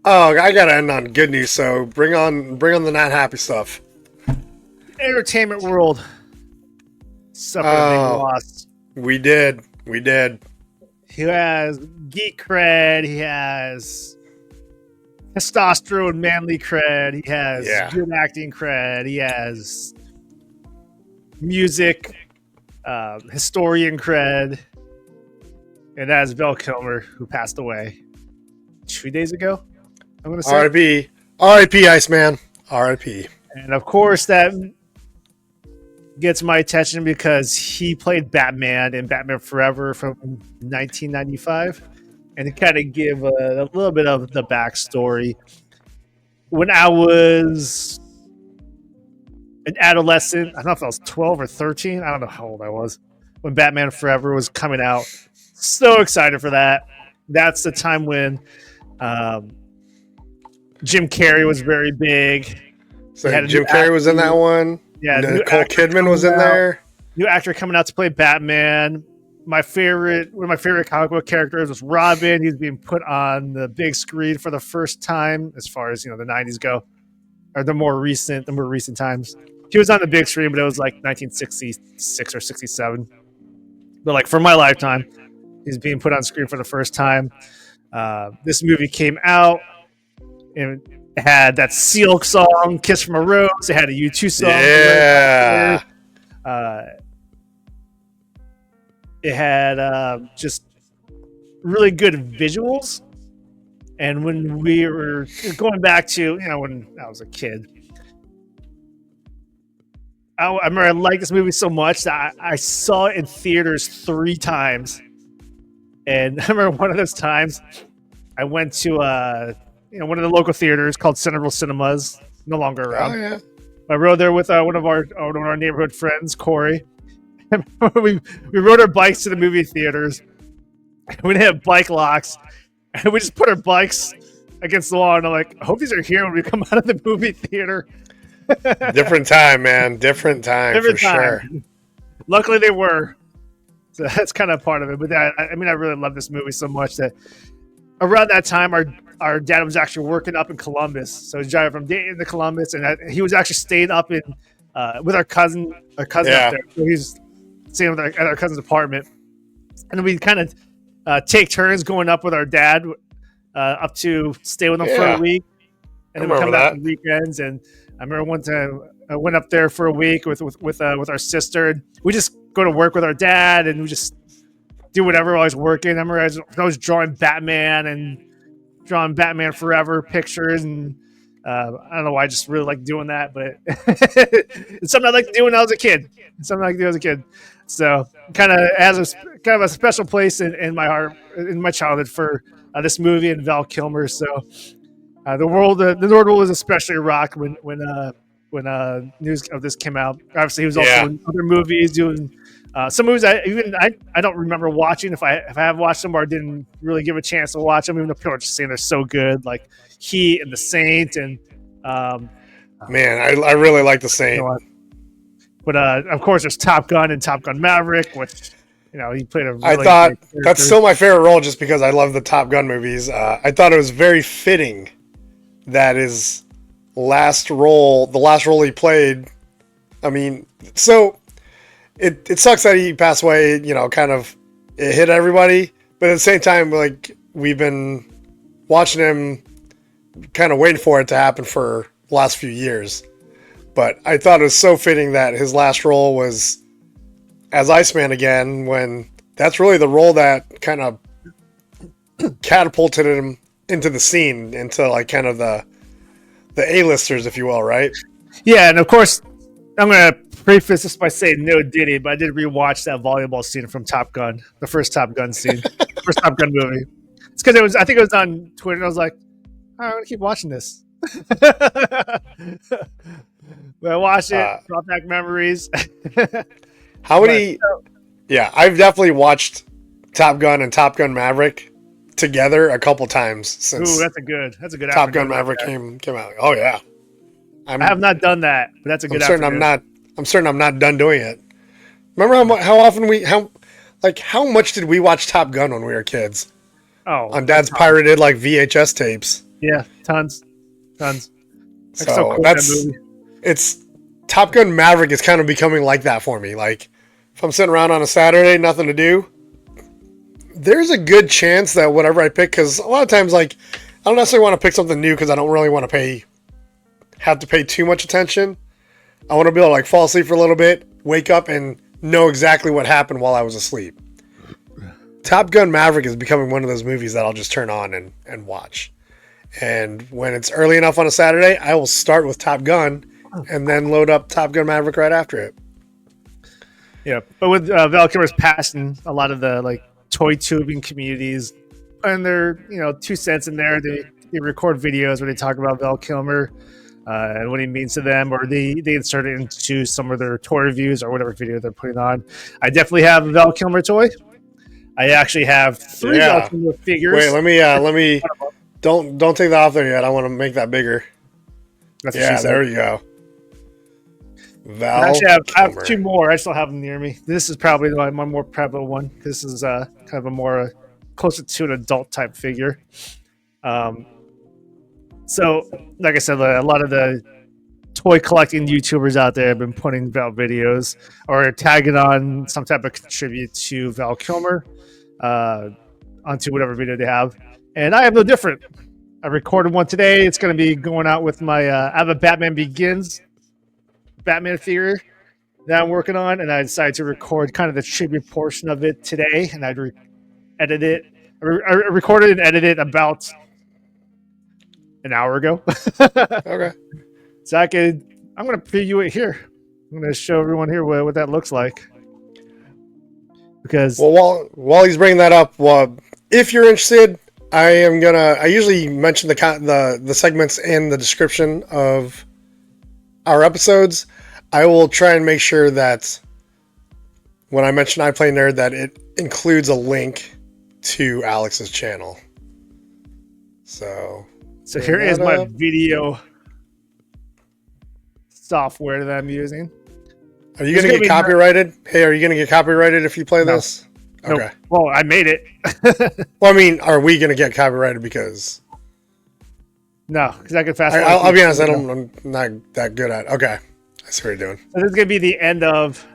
Oh, I gotta end on good news, so bring on the not happy stuff. Entertainment world suffered a big loss. We did. He has geek cred. He has testosterone, manly cred. He has good acting cred. He has music, historian cred. And that is Val Kilmer, who passed away 2 days ago. I'm going to say R.I.P. R.I.P. Iceman. R.I.P. And of course, that gets my attention because he played Batman in Batman Forever from 1995. And to kind of give a little bit of the backstory, when I was an adolescent, I don't know if I was 12 or 13. I don't know how old I was. when Batman Forever was coming out. So excited for that. That's the time when Jim Carrey was very big. So Jim Carrey was in that one. Yeah, Nicole Kidman was in there. New actor coming out to play Batman. One of my favorite comic book characters was Robin. He's being put on the big screen for the first time, as far as the '90s go, or the more recent times. He was on the big screen, but it was like 1966 or 67. But like for my lifetime, he's being put on screen for the first time. This movie came out, and it had that Seal song, "Kiss from a Rose." It had a U2 song. Yeah. It had just really good visuals. And when we were going back to, when I was a kid, I remember I liked this movie so much that I saw it in theaters 3 times. And I remember one of those times I went to one of the local theaters called Centerville Cinemas, no longer around. Oh, yeah. I rode there with one of our neighborhood friends, Corey. we rode our bikes to the movie theaters. We didn't have bike locks, and we just put our bikes against the wall. And I'm like, I hope these are here when we come out of the movie theater. Different time, man. Different time. Sure. Luckily, they were. So that's kind of part of it. But I really love this movie so much that around that time, our dad was actually working up in Columbus. So he's driving from Dayton to Columbus, and he was actually staying up in with our cousin up there. So he's staying at our cousin's apartment, and we kind of take turns going up with our dad up to stay with him for a week, and then we come back on weekends. And I remember one time I went up there for a week with our sister. We just go to work with our dad, and we just do whatever while he's working. I remember I was drawing Batman Forever pictures, and I don't know why I just really like doing that, but it's something I like to do when I was a kid. So kind of has a special place in my heart, in my childhood, for this movie and Val Kilmer. So the Nord world was especially rocked when news of this came out. Obviously, he was also in other movies doing some movies I don't remember watching. If I have watched them or didn't really give a chance to watch them, even though people are just saying they're so good, like Heat and The Saint, and man, I really like The Saint. But of course, there's Top Gun and Top Gun Maverick, which he played a. Really I thought that's still my favorite role, just because I love the Top Gun movies. I thought it was very fitting that his last role he played. I mean, so it sucks that he passed away. Kind of it hit everybody, but at the same time, like, we've been watching him, kind of waiting for it to happen for the last few years. But I thought it was so fitting that his last role was as Iceman again, when that's really the role that kind of catapulted him into the scene, into like kind of the A-listers, if you will, right? Yeah, and of course, I'm going to preface this by saying no Diddy, but I did rewatch that volleyball scene from Top Gun, the first Top Gun scene, first Top Gun movie. It's because I think it was on Twitter, and I was like, I'm going to keep watching this. But I watched it, brought back memories. How many? Yeah, I've definitely watched Top Gun and Top Gun Maverick together a couple times since. Ooh, that's a good. Top Gun Maverick came out. Oh yeah, I have not done that, but that's a good. I'm certain I'm not done doing it. Remember how much did we watch Top Gun when we were kids? Oh, on Dad's pirated like VHS tapes. Yeah, tons. So it's Top Gun Maverick is kind of becoming like that for me. Like, if I'm sitting around on a Saturday, nothing to do, there's a good chance that whatever I pick, because a lot of times, like, I don't necessarily want to pick something new because I don't really want to have to pay too much attention. I want to be able to like fall asleep for a little bit, wake up, and know exactly what happened while I was asleep. Top Gun Maverick is becoming one of those movies that I'll just turn on and watch. And when it's early enough on a Saturday, I will start with Top Gun and then load up Top Gun Maverick right after it. Yeah, but with Val Kilmer's passing, a lot of the like toy tubing communities and their 2 cents in there. They record videos where they talk about Val Kilmer. and what he means to them, or they insert it into some of their toy reviews or whatever video they're putting on. I definitely have a Val Kilmer toy. I actually have 3 Val Kilmer figures. Wait, let me don't take that off there yet. I want to make that bigger. That's there you go. Val actually, I have 2 more. I still have them near me. This is probably my more prevalent one. This is kind of a more closer to an adult type figure. So, like I said, a lot of the toy collecting YouTubers out there have been putting Val videos or tagging on some type of contribute to Val Kilmer onto whatever video they have. And I have no different. I recorded one today. It's going to be going out with my I have a Batman Begins Batman figure that I'm working on, and I decided to record kind of the tribute portion of it today, and I'd edit it. I recorded and edited about an hour ago. Okay. So I'm going to preview it here. I'm going to show everyone here what that looks like. Because while he's bringing that up, if you're interested, I usually mention the segments in the description of our episodes. I will try and make sure that when I mention I Play Nerd that it includes a link to Alex's channel. So here is my video software that I'm using. Are you going to get copyrighted? Hey, are you going to get copyrighted if you play this? Nope. Okay. Well, I made it. Well, I mean, are we going to get copyrighted because... No, because I can fast forward. I'll be honest, I'm not that good at it. Okay. I see what you're doing. So this is going to be the end of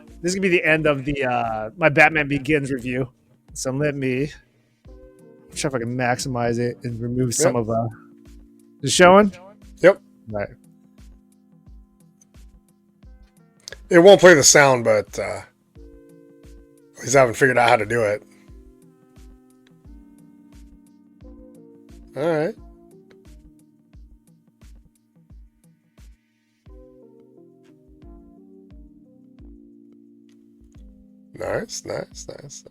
the my Batman Begins review. So let me see if I can maximize it and remove some of the showing. Yep. Right. It won't play the sound, but at least I haven't figured out how to do it. All right. Nice.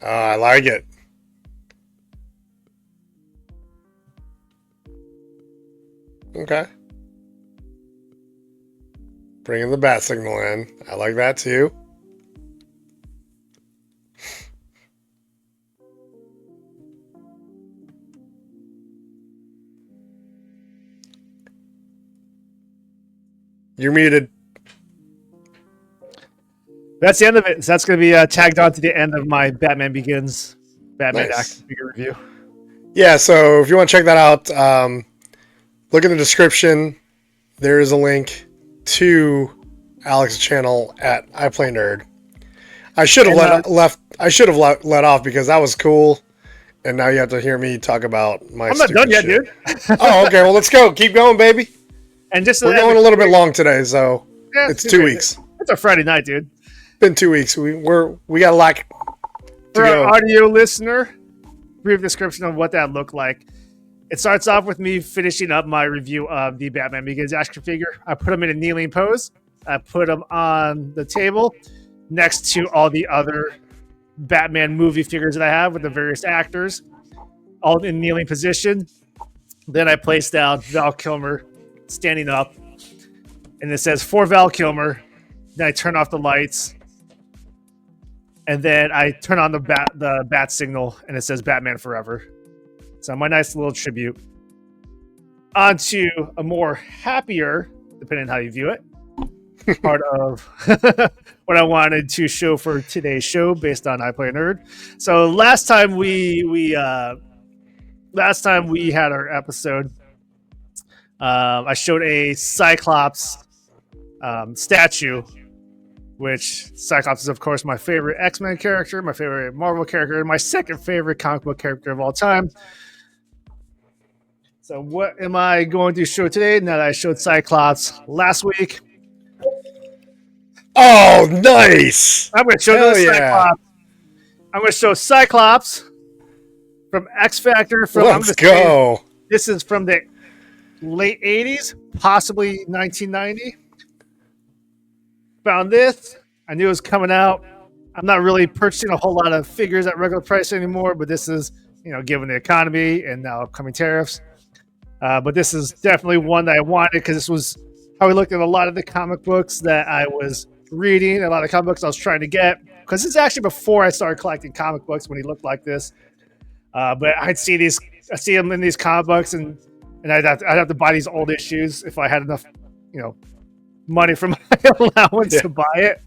I like it. Okay. Bringing the bat signal in. I like that too. You're muted. That's the end of it. So that's going to be tagged on to the end of my Batman Begins Batman action figure review. Yeah, so if you want to check that out, look in the description. There is a link to Alex's channel at I Play Nerd. I should have let off because that was cool, and now you have to hear me talk about my. I'm not done yet, dude. Oh, okay. Well, let's go. Keep going, baby. And we're going a little bit long today, so it's 2 weeks. It's a Friday night, dude. Been 2 weeks. We got a lot to For go. our audio listener, brief description of what that looked like. It starts off with me finishing up my review of the Batman Begins action figure. I put him in a kneeling pose. I put him on the table next to all the other Batman movie figures that I have with the various actors, all in kneeling position. Then I place down Val Kilmer standing up, and it says for Val Kilmer. Then I turn off the lights, and then I turn on the bat signal, and it says Batman Forever. So my nice little tribute. Onto a more happier, depending on how you view it, part of what I wanted to show for today's show based on I Play Nerd. So last time we had our episode, I showed a Cyclops statue, which Cyclops is, of course, my favorite X-Men character, my favorite Marvel character, and my second favorite comic book character of all time. So what am I going to show today now that I showed Cyclops last week? Oh, nice! I'm going to show Cyclops. I'm going to show Cyclops from X Factor. Let's go. This is from the late 80s, possibly 1990. Found this. I knew it was coming out. I'm not really purchasing a whole lot of figures at regular price anymore, but this is, given the economy and now upcoming tariffs. But this is definitely one that I wanted because this was we looked at a lot of the comic books that I was reading, a lot of comic books I was trying to get, because it's actually before I started collecting comic books when he looked like this. But I see him in these comic books, and I'd have to buy these old issues if I had enough, money from my allowance to buy it.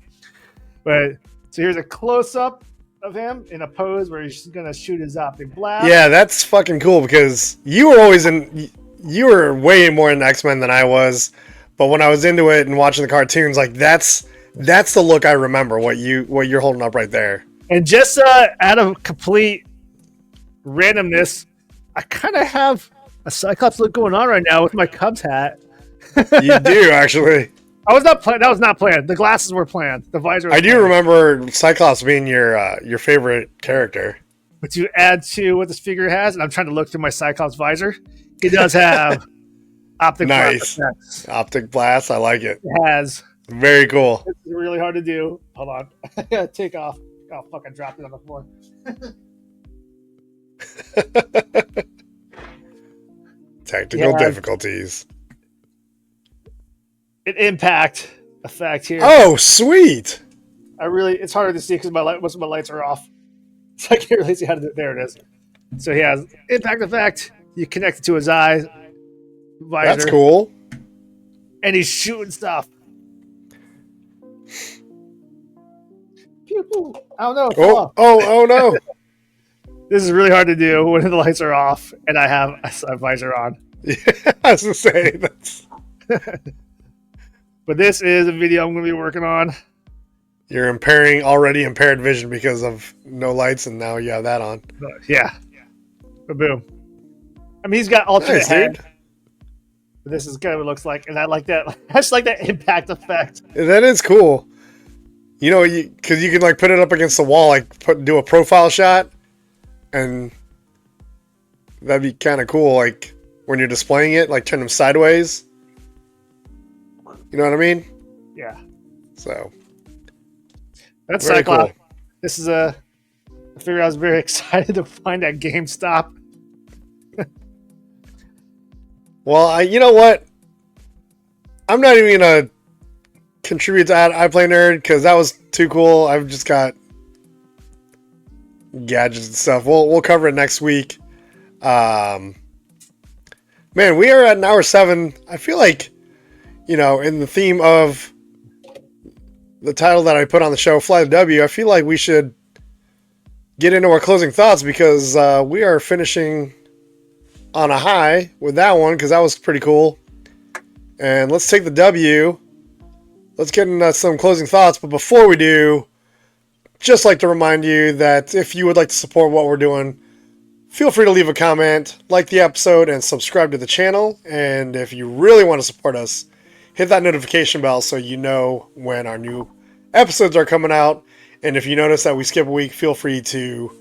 But so here's a close up of him in a pose where he's gonna shoot his optic blast. Yeah, that's fucking cool because you were way more into X-Men than I was, but when I was into it and watching the cartoons, like that's the look I remember. What you're holding up right there. And just out of complete randomness, I kind of have a Cyclops look going on right now with my Cubs hat. You do actually. That was not planned. The glasses were planned. The visor. I do remember Cyclops being your favorite character. But to add to what this figure has, and I'm trying to look through my Cyclops visor, he does have optic blast effects. Optic blast. I like it. It has. Very cool. It's really hard to do. Hold on. I gotta take off. Oh, fuck, I dropped it on the floor. Technical difficulties. An impact effect here. Oh, sweet. It's harder to see because most of my lights are off. So I can't really see how to do it. There it is. So he has impact effect. You connect it to his eyes. Visor. That's cool. And he's shooting stuff. Pew, pew. I don't know. Oh no. This is really hard to do when the lights are off and I have a visor on. Yeah, I was going to say that's. But this is a video I'm going to be working on. You're already impaired vision because of no lights, and now you have that on. Yeah. But boom. I mean, he's got alternate head. Dude. But this is kind of what it looks like, and I like that. I just like that impact effect. That is cool. Because you can like put it up against the wall, like do a profile shot, and that'd be kind of cool. Like when you're displaying it, like turn them sideways. You know what I mean? Yeah. So that's Cyclops. Cool. This is I figure I was very excited to find at GameStop. Well, you know what? I'm not even gonna contribute to I Play Nerd because that was too cool. I've just got gadgets and stuff. We'll cover it next week. Man, we are at an hour 7. I feel like, in the theme of the title that I put on the show, Fly the W, I feel like we should get into our closing thoughts because we are finishing on a high with that one because that was pretty cool. And let's take the W. Let's get into some closing thoughts. But before we do, just like to remind you that if you would like to support what we're doing, feel free to leave a comment, like the episode, and subscribe to the channel. And if you really want to support us, hit that notification bell so you know when our new episodes are coming out. And if you notice that we skip a week, feel free to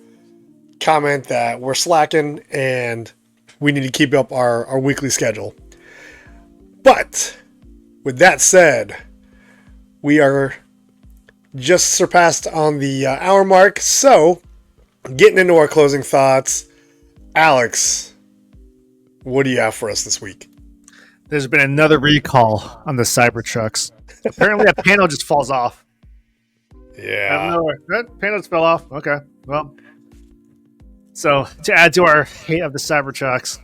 comment that we're slacking and we need to keep up our weekly schedule. But with that said, we are just surpassed on the hour mark. So getting into our closing thoughts, Alex, what do you have for us this week? There's been another recall on the Cybertrucks. Apparently, a panel just falls off. Yeah. That panel just fell off. Okay. Well, so to add to our hate of the Cybertrucks,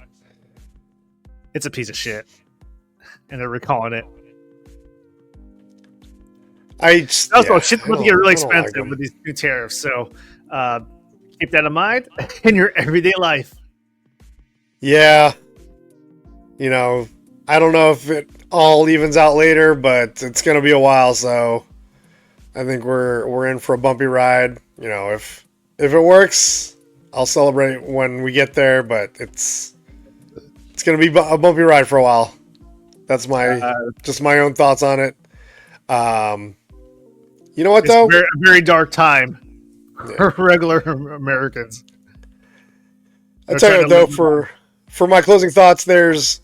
it's a piece of shit, and they're recalling it. Shit's going to get really expensive with these new tariffs. So keep that in mind in your everyday life. Yeah. I don't know if it all evens out later, but it's going to be a while. So I think we're in for a bumpy ride. If it works, I'll celebrate when we get there, but it's going to be a bumpy ride for a while. That's just my own thoughts on it. You know what, though? It's a very dark time for regular Americans. I tell you, though, for my closing thoughts, there's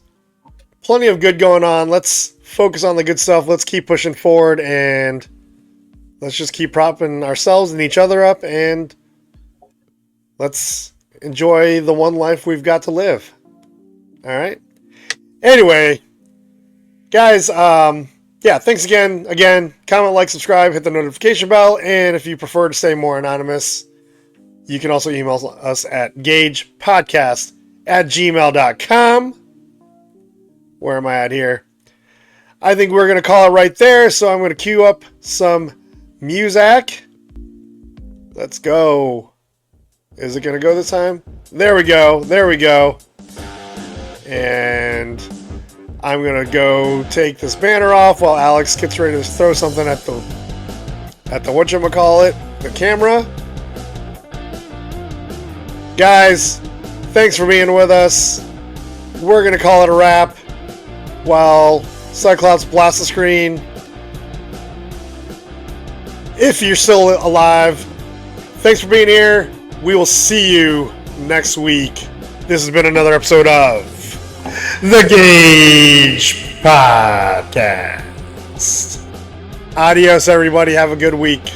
plenty of good going on. Let's focus on the good stuff. Let's keep pushing forward, and let's just keep propping ourselves and each other up, and let's enjoy the one life we've got to live. All right? Anyway, Guys, thanks again. Again, comment, like, subscribe, hit the notification bell, and if you prefer to stay more anonymous, you can also email us at gagepodcast@gmail.com. Where am I at here? I think we're going to call it right there, so I'm going to cue up some music. Let's go. Is it going to go this time? There we go. And I'm going to go take this banner off while Alex gets ready to throw something at the whatchamacallit, the camera. Guys, thanks for being with us. We're going to call it a wrap while Cyclops blasts the screen. If you're still alive, thanks for being here. We will see you next week. This has been another episode of the GAJ Podcast. Adios, everybody. Have a good week.